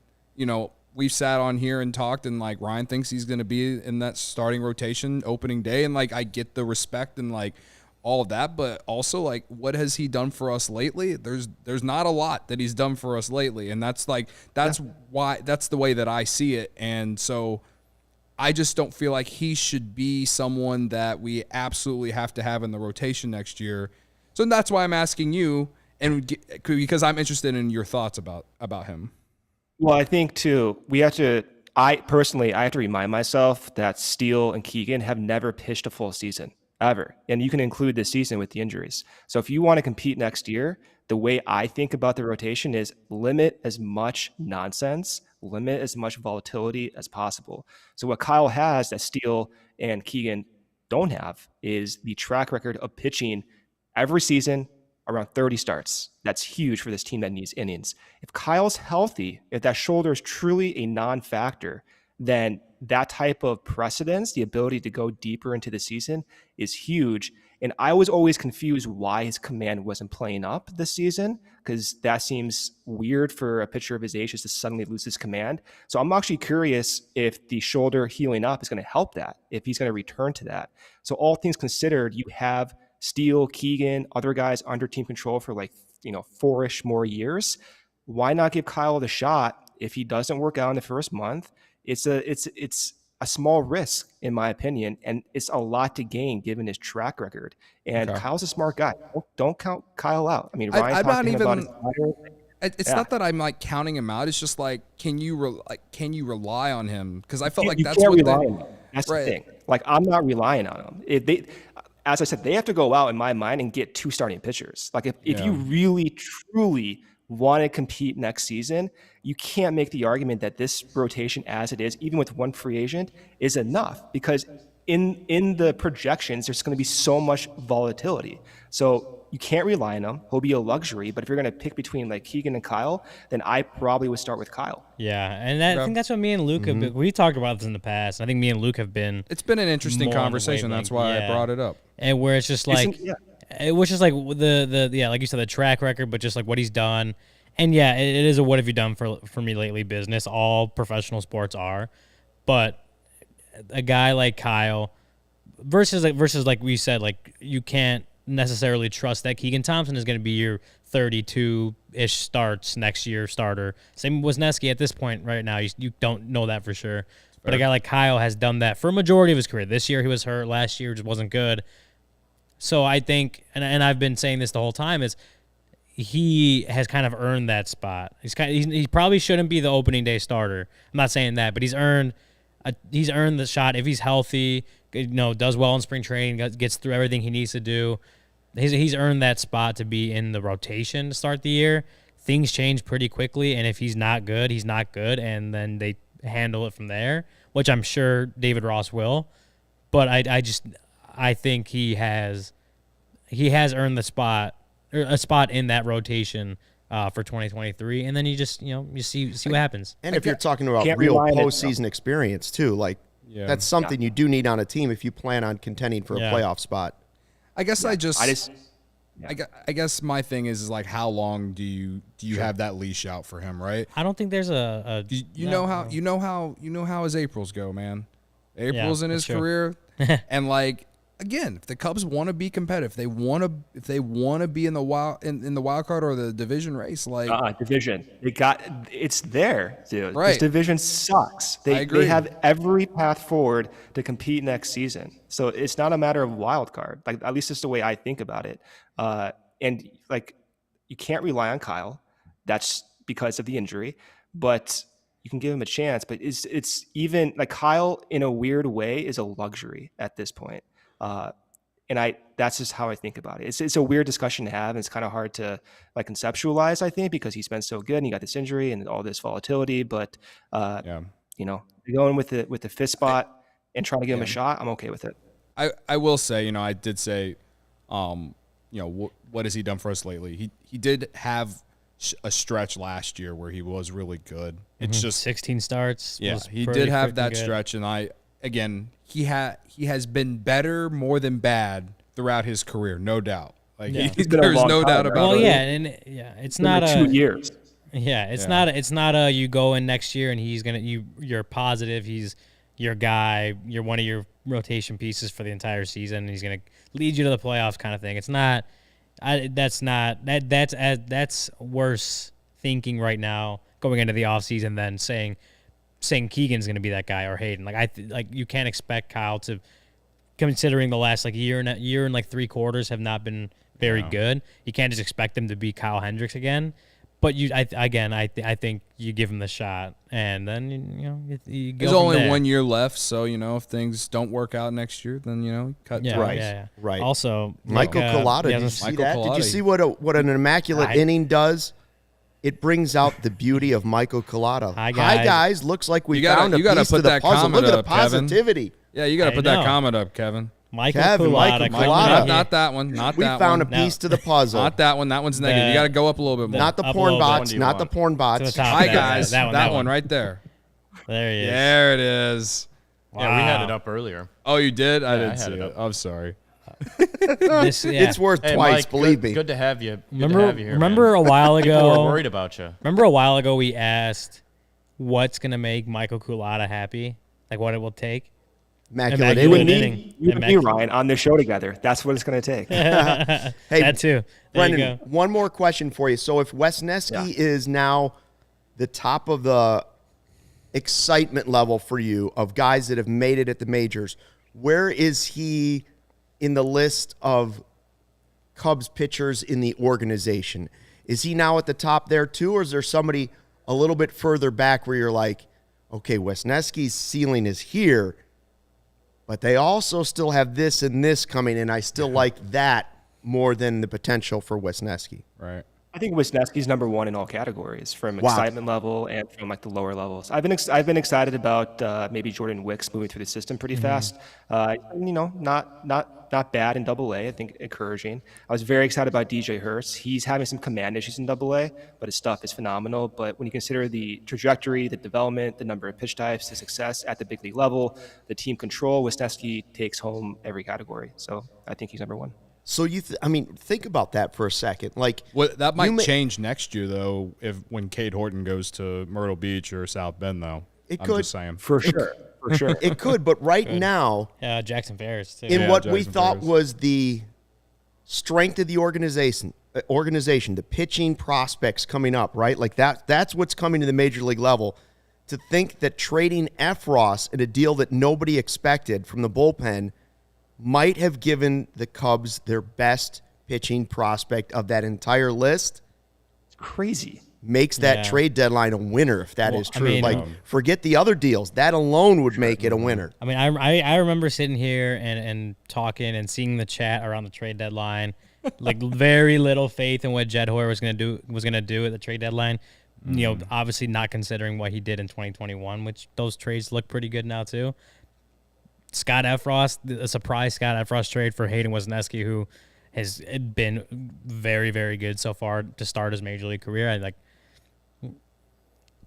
we've sat on here and talked, and like Ryan thinks he's going to be in that starting rotation opening day, and like I get the respect and like all of that, but also like, what has he done for us lately? There's not a lot that he's done for us lately, and that's why that's the way that I see it. And so I just don't feel like he should be someone that we absolutely have to have in the rotation next year. So that's why I'm asking you, and because I'm interested in your thoughts about him. Well, I think too, I have to remind myself that Steele and Keegan have never pitched a full season, ever. And you can include this season with the injuries. So if you want to compete next year, the way I think about the rotation is limit as much nonsense, limit as much volatility as possible. So what Kyle has that Steele and Keegan don't have is the track record of pitching every season around 30 starts. That's huge for this team that needs innings. If Kyle's healthy, if that shoulder is truly a non-factor, then that type of precedence, the ability to go deeper into the season, is huge. And I was always confused why his command wasn't playing up this season, because that seems weird for a pitcher of his age just to suddenly lose his command. So I'm actually curious if the shoulder healing up is going to help that, if he's going to return to that. So all things considered, you have Steele, Keegan, other guys under team control for like 4-ish more years. Why not give Kyle the shot? If he doesn't work out in the first month, it's a small risk, in my opinion, and it's a lot to gain given his track record. And Kyle's a smart guy. Don't count Kyle out. I mean, Ryan I'm not even about his it's not that I'm like counting him out. It's just like, can you rely on him? Because I felt like that's can't what rely on him. That's right. the thing. Like, I'm not relying on him. As I said, they have to go out in my mind and get 2 starting pitchers. Like, if you really truly want to compete next season, you can't make the argument that this rotation as it is, even with one free agent, is enough, because in the projections, there's going to be so much volatility. So you can't rely on him. He'll be a luxury. But if you're going to pick between like Keegan and Kyle, then I probably would start with Kyle. Yeah, and I think that's what me and Luke have been. We talked about this in the past. I think me and Luke have been. It's been an interesting conversation. That's why I brought it up. And where it's just like, it was just like the like you said, the track record, but just like what he's done. And yeah, it is a what have you done for me lately business. All professional sports are, but a guy like Kyle versus like we said, like you can't necessarily trust that Keegan Thompson is going to be your 32-ish starts next year starter. Same with Wesneski at this point right now. You don't know that for sure. But a guy like Kyle has done that for a majority of his career. This year he was hurt. Last year just wasn't good. So I think, and I've been saying this the whole time, is he has kind of earned that spot. He probably shouldn't be the opening day starter. I'm not saying that, but he's earned the shot if he's healthy. Does well in spring training, gets through everything he needs to do. He's earned that spot to be in the rotation to start the year. Things change pretty quickly, and if he's not good, he's not good, and then they handle it from there, which I'm sure David Ross will. But I think he has earned the spot, or a spot in that rotation for 2023, and then you see what happens. And if you're talking about Can't real rely on it, postseason experience too, like that's something you do need on a team if you plan on contending for a playoff spot. I guess I guess my thing is like, how long do you have that leash out for him, right? I don't think there's you know how his Aprils go, man. April's in his career, and like again, if the Cubs want to be competitive, if they want to be in the wild card or the division race, like division, it's there, dude. Right. This division sucks. I agree. They have every path forward to compete next season. So it's not a matter of wild card. Like, at least it's the way I think about it. And like, you can't rely on Kyle. That's because of the injury, but you can give him a chance. But it's even like Kyle in a weird way is a luxury at this point. And that's just how I think about it. It's a weird discussion to have, and it's kind of hard to like conceptualize, I think, because he's been so good and he got this injury and all this volatility. But going with the fifth spot and trying to give him a shot, I'm okay with it. I will say, I did say, what has he done for us lately? He did have a stretch last year where he was really good. It's just 16 starts. Yeah, he did have that stretch, and he has been better more than bad throughout his career, no doubt. Like there's no doubt about it. Well, it's not 2 years. Yeah, it's not a you go in next year and you're positive he's your guy, you're one of your rotation pieces for the entire season, and he's gonna lead you to the playoffs kind of thing. It's not. That's worse thinking right now going into the offseason than saying Keegan's going to be that guy or Hayden. Like you can't expect Kyle to, considering the last year and like 3 quarters have not been very good. You can't just expect him to be Kyle Hendricks again. But I think you give him the shot, and then you go. There's only there. 1 year left, so if things don't work out next year, then cut. Right. Also, Michael Collada, did you see that? Did you see what an immaculate inning does? It brings out the beauty of Michael Collada. Hi guys, looks like we found a piece to the puzzle. Look at the positivity. Yeah, you got to put that comment up, Kevin. Michael Collada. Not that one. We found a piece to the puzzle. Not that one. That one's negative. You got to go up a little bit more. Not the porn bots. Not the porn bots. Hi guys. That one right there. There he is. There it is. Wow. Yeah, we had it up earlier. Oh, you did? I didn't had see it it. up. I'm sorry. It's worth twice, Mike, believe me. Good to have you. Remember a while ago? People were worried about you. Remember a while ago we asked what's going to make Michael Collada happy? Like what it will take? Immaculate inning. You and me, Ryan, on the show together. That's what it's going to take. Hey, that too. Brendan, one more question for you. So if Wesneski is now the top of the excitement level for you of guys that have made it at the majors, where is he in the list of Cubs pitchers in the organization? Is he now at the top there too, or is there somebody a little bit further back where you're like, okay, Wesneski's ceiling is here, but they also still have this and this coming, and I still like that more than the potential for Wesneski. Right. I think Wisniewski's number one in all categories, from excitement level and from like the lower levels. I've been excited about maybe Jordan Wicks moving through the system pretty fast. Not bad in Double-A. I think encouraging. I was very excited about DJ Hurst. He's having some command issues in Double-A, but his stuff is phenomenal. But when you consider the trajectory, the development, the number of pitch types, the success at the big league level, the team control, Wisniewski takes home every category. So I think he's number one. So think about that for a second. Like, that might change next year, though, when Cade Horton goes to Myrtle Beach or South Bend, though. I'm just saying. For sure. It could, but now, Jackson Ferris too. In what we thought was the strength of the organization, the pitching prospects coming up, right? Like that's what's coming to the major league level. to think that trading Efros in a deal that nobody expected from the bullpen might have given the Cubs their best pitching prospect of that entire list It's crazy. makes that Yeah. trade deadline a winner if that Well, is I true. mean, Forget the other deals. That alone would make it a winner. I mean, I remember sitting here and talking and seeing the chat around the trade deadline, like very little faith in what Jed Hoyer was gonna do at the trade deadline. You know, obviously not considering what he did in 2021, which those trades look pretty good now too. Scott Efros, a surprise Scott Efros trade for Hayden Wesneski, who has been very, very good so far to start his major league career. I like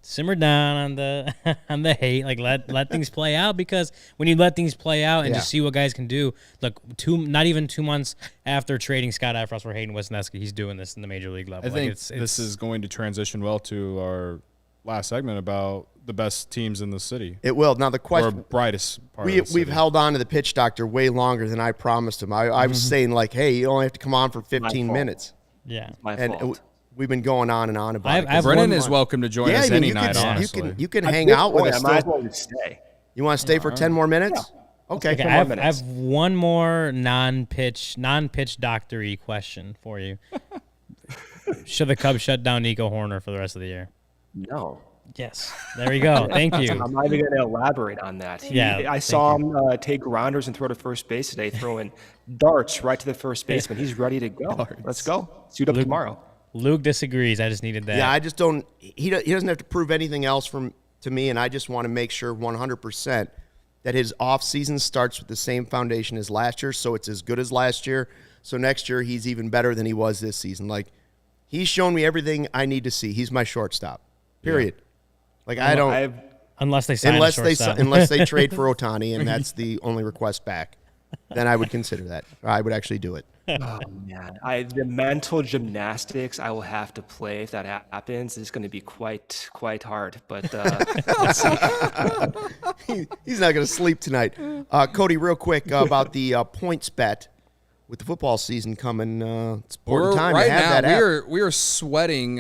simmer down on the on the hate. Like let things play out, because when you let things play out and just see what guys can do, look, not even 2 months after trading Scott Efros for Hayden Wesneski, he's doing this in the major league level. I think it's, this is going to transition well to our last segment about the best teams in the city. It will. Now the Or question, brightest part of the city. we've held on to the pitch doctor way longer than I promised him. I was saying like, hey, you only have to come on for 15 minutes. yeah. My And fault. we've been going on and on about it. I've Brennan one is more. welcome to join Yeah, us I mean, any you night, can, honestly. you can At hang this out with point, us I might as still. well just stay. You want to stay for 10 more minutes? Okay. Okay, 10 I more have minutes. one more non-pitch doctory question for you. Should the Cubs shut down Nico Horner for the rest of the year? No. Yes. There we go. Thank you. I'm not even going to elaborate on that. Yeah, I saw him take grounders and throw to first base today, throwing darts right to the first baseman. He's ready to go. Let's go. Suit up tomorrow. Luke disagrees. I just needed that. Yeah, I just don't. He doesn't have to prove anything else to me, and I just want to make sure 100% that his off season starts with the same foundation as last year, so it's as good as last year. So next year he's even better than he was this season. Like, he's shown me everything I need to see. He's my shortstop. Period. Like, I don't unless they sign unless a they shortstop. unless they trade for Ohtani, and that's the only request back. Then I would consider that. I would actually do it. Oh, man. The mental gymnastics I will have to play if that happens is going to be quite hard. But let's see. He's not going to sleep tonight. Cody, real quick about the points bet with the football season coming. It's important time right to have now, that app. we are sweating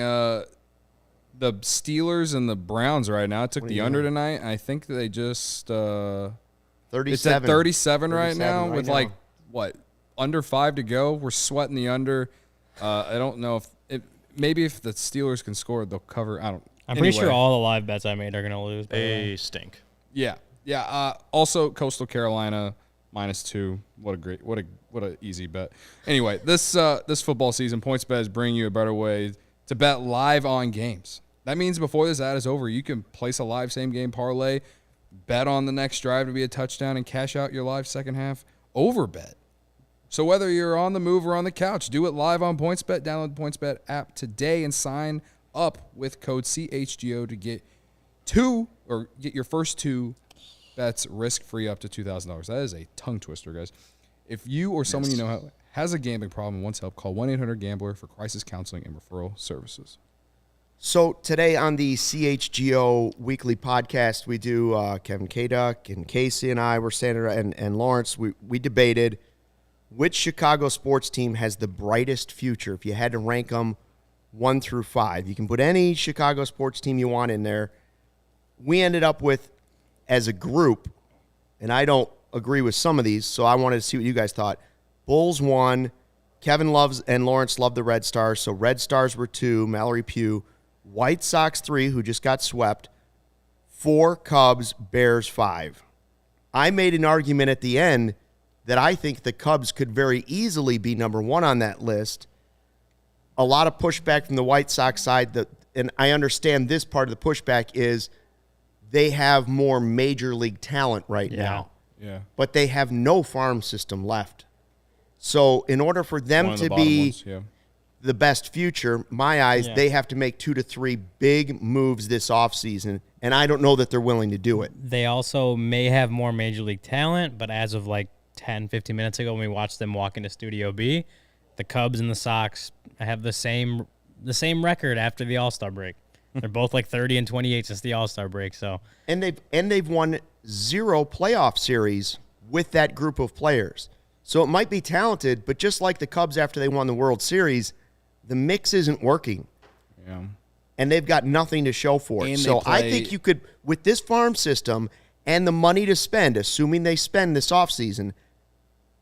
the Steelers and the Browns right now. I took the under tonight. I think they just 37. it's at 37 right 37 now right with now. like what, under 5 to go. We're sweating the under. I don't know if maybe if the Steelers can score, they'll cover. I'm pretty sure all the live bets I made are going to lose. by the way. They stink. Yeah. Also, Coastal Carolina -2. What a easy bet. Anyway, this football season, PointsBet is bringing you a better way to bet live on games. That means before this ad is over, you can place a live same game parlay, bet on the next drive to be a touchdown, and cash out your live second half over bet. So whether you're on the move or on the couch, do it live on PointsBet. Download the PointsBet app today and sign up with code CHGO to get your first 2 bets risk-free up to $2,000. That is a tongue twister, guys. If you or someone you know has a gambling problem and wants help, call 1-800-GAMBLER for crisis counseling and referral services. So today on the CHGO weekly podcast, we do Kevin K-Duck and Casey and I were standing and Lawrence. We debated which Chicago sports team has the brightest future. If you had to rank them 1 through 5, you can put any Chicago sports team you want in there. We ended up with, as a group, and I don't agree with some of these, so I wanted to see what you guys thought. Bulls 1, Kevin loves and Lawrence loved the Red Stars, so Red Stars were 2, Mallory Pugh. White Sox 3, who just got swept. 4, Cubs, Bears 5. I made an argument at the end that I think the Cubs could very easily be number 1 on that list. A lot of pushback from the White Sox side, and I understand this part of the pushback is they have more major league talent right now. Yeah. But they have no farm system left. So in order for them One of the to bottom be ones, yeah. the best future, my eyes, they have to make 2 to 3 big moves this offseason, and I don't know that they're willing to do it. They also may have more major league talent, but as of like 10, 15 minutes ago when we watched them walk into Studio B, the Cubs and the Sox have the same record after the All-Star break. They're both like 30 and 28 since the All-Star break. So And they've won 0 playoff series with that group of players. So it might be talented, but just like the Cubs after they won the World Series, the mix isn't working. Yeah. and they've got nothing to show for it. And So they I play- think you could, with this farm system and the money to spend, assuming they spend this offseason,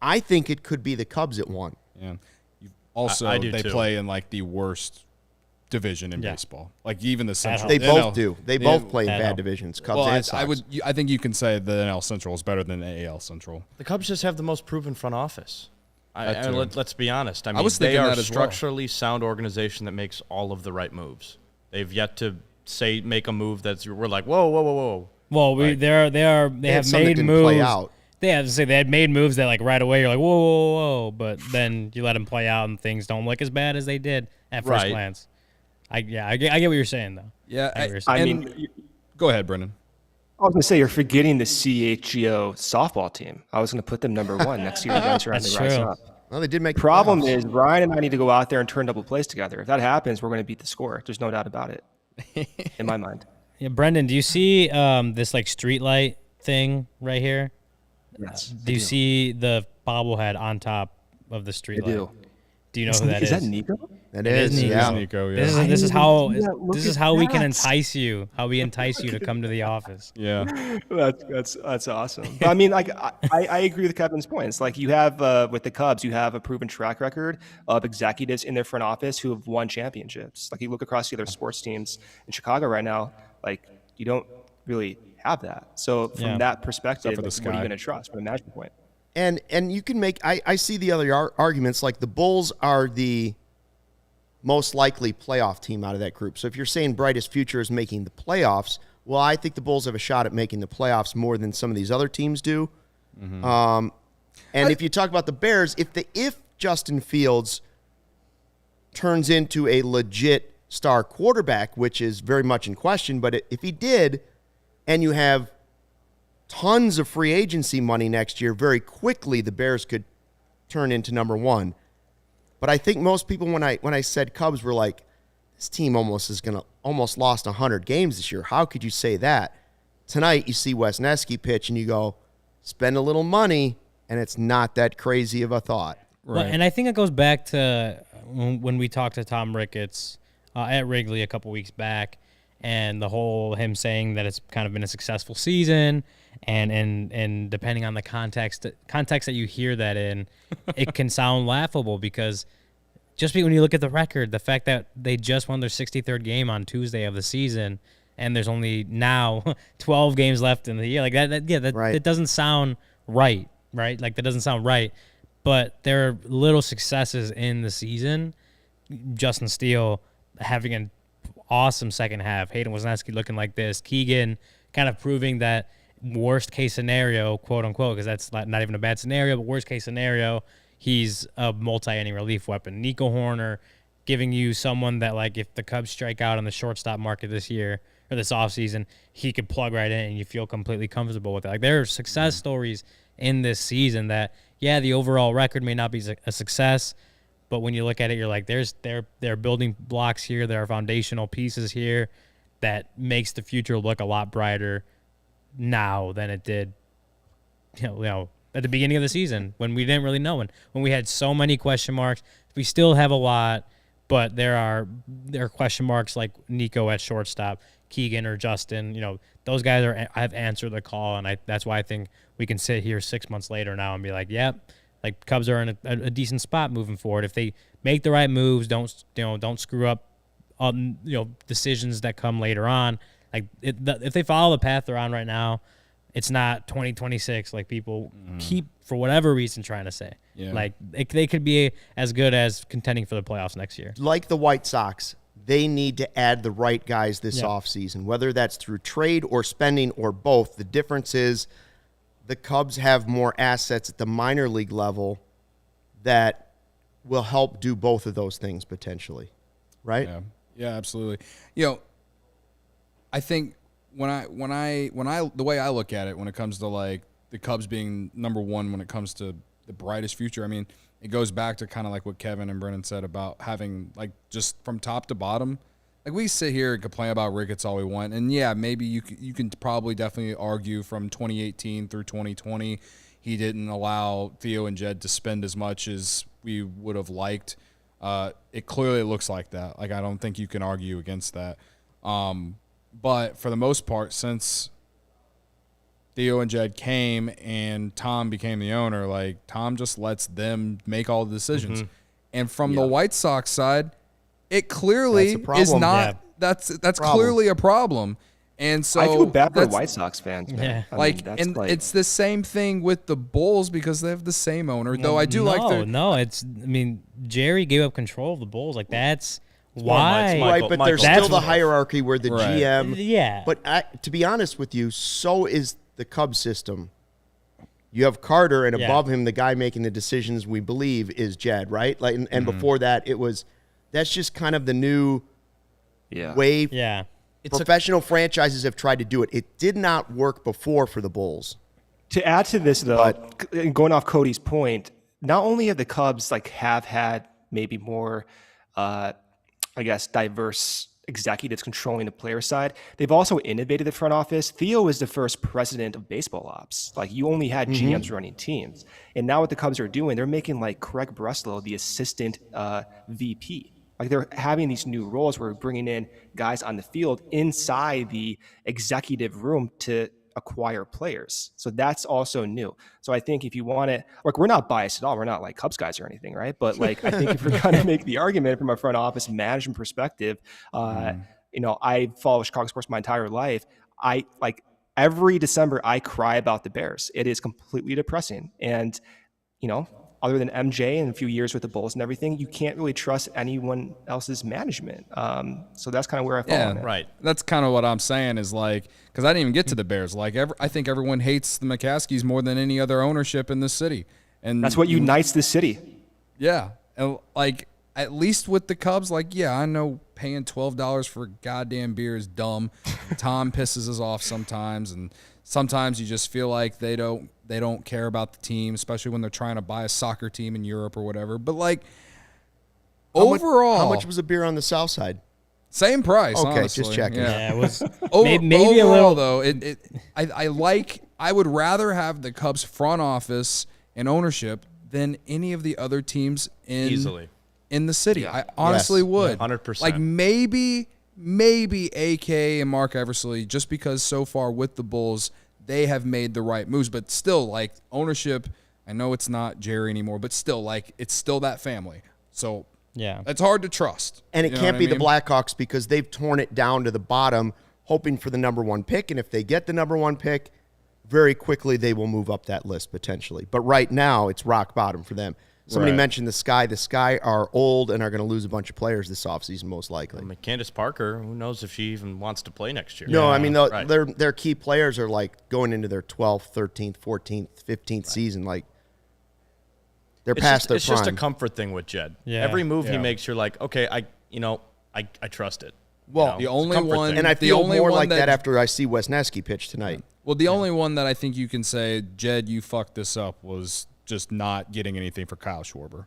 I think it could be the Cubs at 1. Yeah. Also, I do they too. play in like the worst division in Yeah. baseball. Like even the Central. They the both NL do. They yeah, both play in I bad know. divisions, Cubs Well, and Sox. I think you can say the NL Central is better than the AL Central. The Cubs just have the most proven front office. That too. Let's be honest. I mean, was they thinking are that a as well. structurally sound organization that makes all of the right moves. They've yet to make a move that's we're like, whoa, whoa, whoa, whoa. Well, they have some that made didn't moves. play out. They have to say they had made moves that like right away you're like whoa, whoa, whoa, but then you let them play out and things don't look as bad as they did at first Right. glance. I get what you're saying though. Yeah. I get what you're saying. I And- mean, Go ahead, Brendan. I was going to say you're forgetting the CHGO softball team. I was going to put them number 1 next year. You guys are on That's the rise true. up. Well, they did make the Problem playoffs. is Ryan and I need to go out there and turn double plays together. If that happens, we're going to beat the score. There's no doubt about it, in my mind. Yeah, Brendan, do you see this like street light thing right here? Yes. Do you see the bobblehead on top of the street I light? do. Do you know who that is? Is that Nico? It It is is, Nico. yeah. Nico, yeah. This is how Yeah, look this is at how we can that. entice you. How we entice you to come to the office. Yeah. That's awesome. But I mean, like I agree with Kevin's points. Like you have with the Cubs, you have a proven track record of executives in their front office who have won championships. Like you look across the other sports teams in Chicago right now, like you don't really have that. So from Yeah. that perspective, for the like, what are sky. you going to trust from a management point? And you can make I see the other arguments, like the Bulls are the most likely playoff team out of that group. So if you're saying Brightest Future is making the playoffs, well, I think the Bulls have a shot at making the playoffs more than some of these other teams do. And if you talk about the Bears, if Justin Fields turns into a legit star quarterback, which is very much in question, but if he did, and you have tons of free agency money next year, very quickly the Bears could turn into number 1. But I think most people, when I said Cubs, were like, this team almost lost 100 games this year. How could you say that? Tonight you see Wesneski pitch and you go, spend a little money, and it's not that crazy of a thought. Well, and I think it goes back to when we talked to Tom Ricketts at Wrigley a couple weeks back, and the whole him saying that it's kind of been a successful season, and depending on the context that you hear that in, it can sound laughable because just when you look at the record, the fact that they just won their 63rd game on Tuesday of the season, and there's only now 12 games left in the year, like that Right. it doesn't sound right? Like that doesn't sound right. But there are little successes in the season. Justin Steele having an awesome second half. Hayden Wesneski looking like this. Keegan kind of proving that worst case scenario, quote unquote, because that's not even a bad scenario, but worst case scenario, he's a multi-inning relief weapon. Nico Horner giving you someone that, like, if the Cubs strike out on the shortstop market this year or this offseason, he could plug right in and you feel completely comfortable with it. Like, there are success stories in this season that, yeah, the overall record may not be a success, but when you look at it, you're like, there are building blocks here, there are foundational pieces here that makes the future look a lot brighter now than it did, you know, at the beginning of the season when we didn't really know, and when we had so many question marks. We still have a lot, but there are question marks like Nico at shortstop, Keegan or Justin. You know, those guys have answered the call, and that's why I think we can sit here 6 months later now and be like, yep, like Cubs are in a decent spot moving forward if they make the right moves. Don't screw up, decisions that come later on. Like if they follow the path they're on right now, it's not 2026 like people keep for whatever reason trying to say. Yeah. Like they could be as good as contending for the playoffs next year. Like the White Sox, they need to add the right guys this Yeah. offseason, whether that's through trade or spending or both. The difference is the Cubs have more assets at the minor league level that will help do both of those things potentially, right? Yeah, absolutely. I think when I the way I look at it when it comes to like the Cubs being number one when it comes to the brightest future, I mean, it goes back to kind of like what Kevin and Brennan said about having like just from top to bottom. Like we sit here and complain about Ricketts all we want, and yeah, maybe you can probably definitely argue from 2018 through 2020, he didn't allow Theo and Jed to spend as much as we would have liked. It clearly looks like that. Like, I don't think you can argue against that. But for the most part, since Theo and Jed came and Tom became the owner, like, Tom just lets them make all the decisions. And from the White Sox side, it clearly is not. That's clearly a problem. And so I feel bad for the White Sox fans, man. Yeah. It's the same thing with the Bulls because they have the same owner. Though I do like their Jerry gave up control of the Bulls. Like, that's Why? why. Right, but there's still the hierarchy where the Right. GM. Yeah. But to be honest with you, so is the Cubs system. You have Carter, and above him, the guy making the decisions, we believe, is Jed, right? Like, and before that, that's just kind of the new way. Yeah. Professional franchises have tried to do it. It did not work before for the Bulls. To add to this, though, going off Cody's point, not only have the Cubs have had maybe more, diverse executives controlling the player side, they've also innovated the front office. Theo was the first president of baseball ops. Like, you only had GMs running teams. And now what the Cubs are doing, they're making, like, Craig Breslow the assistant VP. Like, they're having these new roles where we're bringing in guys on the field inside the executive room to acquire players. So that's also new. So I think if you want to, like, we're not biased at all. We're not like Cubs guys or anything, right? But, like, I think if we're going to make the argument from a front office management perspective, I follow Chicago sports my entire life. Every December I cry about the Bears. It is completely depressing. And, other than MJ and a few years with the Bulls and everything, you can't really trust anyone else's management. So that's kind of where I fall on it. Right. That's kind of what I'm saying is, like, because I didn't even get to the Bears. Like, I think everyone hates the McCaskies more than any other ownership in this city. And that's what unites the city. Yeah. And, like, at least with the Cubs, like, yeah, I know paying $12 for goddamn beer is dumb. Tom pisses us off sometimes, and sometimes you just feel like they don't care about the team, especially when they're trying to buy a soccer team in Europe or whatever. But, like, overall, how much was a beer on the South Side? Same price. Okay, honestly. just checking. Yeah, it was maybe overall, a little though. I would rather have the Cubs front office and ownership than any of the other teams Easily. in the city. I honestly would. 100%. Like, maybe AK and Mark Eversley, just because so far with the Bulls they have made the right moves, but still, like, ownership, I know it's not Jerry anymore, but still, like, it's still that family. So Yeah. it's hard to trust. And it You know can't what be I the mean? Blackhawks because they've torn it down to the bottom, hoping for the number one pick. And if they get the number one pick, very quickly they will move up that list potentially. But right now, it's rock bottom for them. Somebody Right. mentioned the Sky. The Sky are old and are going to lose a bunch of players this offseason, most likely. Candace Parker, who knows if she even wants to play next year? No, I mean, Right. their key players are like going into their 12th, 13th, 14th, 15th season. Like, they're past their It's prime. just a comfort thing with Jed. Yeah. Every move he Yeah. makes, you're like, okay, I trust it. Well, The It's a only comfort one- thing. and I the feel only more one like that that- after I see Wesneski pitch tonight. Well, the only one that I think you can say, Jed, you fucked this up, was just not getting anything for Kyle Schwarber.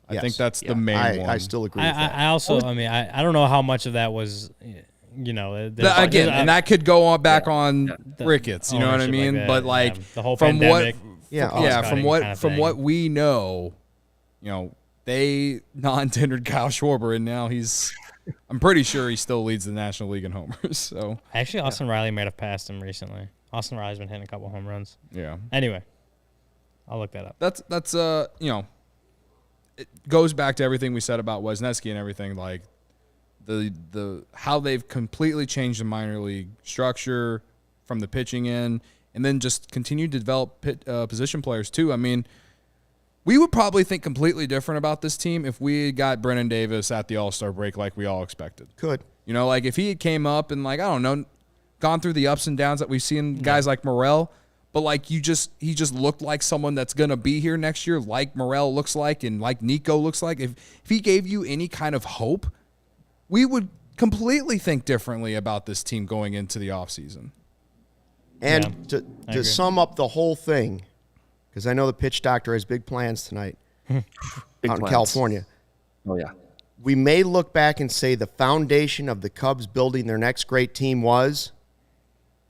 I Yes. think that's the main one. I still agree with that. I also, I don't know how much of that was, there's- Again, and that could go on back on The Ricketts, you know what I ownership mean? like that, but, like, yeah. The whole from pandemic, Yeah, football from scouting what kind of from thing. what we know, they non-tendered Kyle Schwarber, and now I'm pretty sure he still leads the National League in homers. So Actually, Austin Riley might have passed him recently. Austin Riley's been hitting a couple home runs. yeah, Anyway, I'll look that up. that's it goes back to everything we said about Wesneski and everything, like the how they've completely changed the minor league structure from the pitching in, and then just continued to develop position players too. I mean, we would probably think completely different about this team if we got Brennan Davis at the All-Star break like we all expected. Could. Like, if he had came up and, like, I don't know, gone through the ups and downs that we've seen guys like Morel, but, like, he just looked like someone that's going to be here next year, like Morel looks like and like Nico looks like. If he gave you any kind of hope, we would completely think differently about this team going into the offseason. And I to agree. sum up the whole thing, because I know the pitch doctor has big plans tonight Big out in plans. California. Oh, yeah. We may look back and say the foundation of the Cubs building their next great team was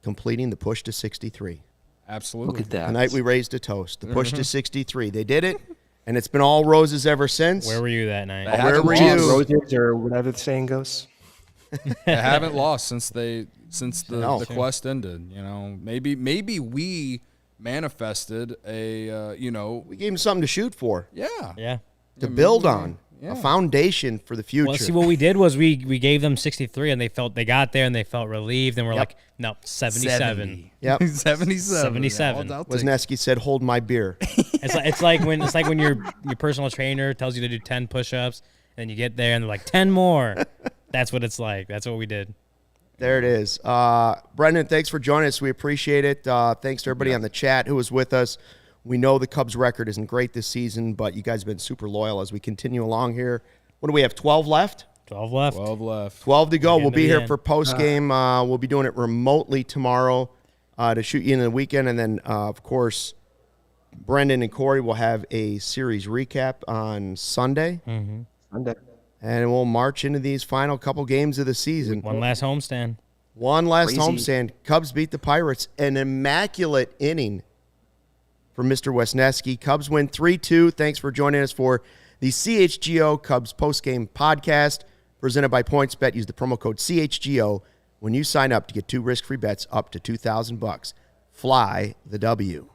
completing the push to 63. Absolutely. Look at that. Tonight we raised a toast. The push to 63. They did it. And it's been all roses ever since. Where were you that night? They Where haven't were lost. you? Roses or whatever the saying goes. They haven't lost since the No. quest ended. You know, maybe we manifested a We gave him something to shoot for, yeah. Yeah. to build maybe- on, yeah. a foundation for the future. Well, see, what we did was we gave them 63, and they got there and they felt relieved, and we're like, no, 77. Yep. 77. 77. I'll take Wesneski said, "Hold my beer." It's like when your personal trainer tells you to do 10 push-ups, and you get there and they're like 10 more. That's what it's like. That's what we did. There it is. Brendan, thanks for joining us. We appreciate it. Thanks to everybody on the chat who was with us. We know the Cubs record isn't great this season, but you guys have been super loyal as we continue along here. What do we have, 12 left? 12 left. 12 left. 12 to go. Getting We'll to be the here end. for post-game. We'll be doing it remotely tomorrow to shoot you in the weekend. And then, of course, Brendan and Corey will have a series recap on Sunday. Sunday. And we'll march into these final couple games of the season. One last homestand. One last Crazy. homestand. Cubs beat the Pirates. An immaculate inning for Mr. Wesneski. Cubs win 3-2. Thanks for joining us for the CHGO Cubs postgame podcast presented by PointsBet. Use the promo code CHGO when you sign up to get 2 risk-free bets up to $2,000. Fly the W.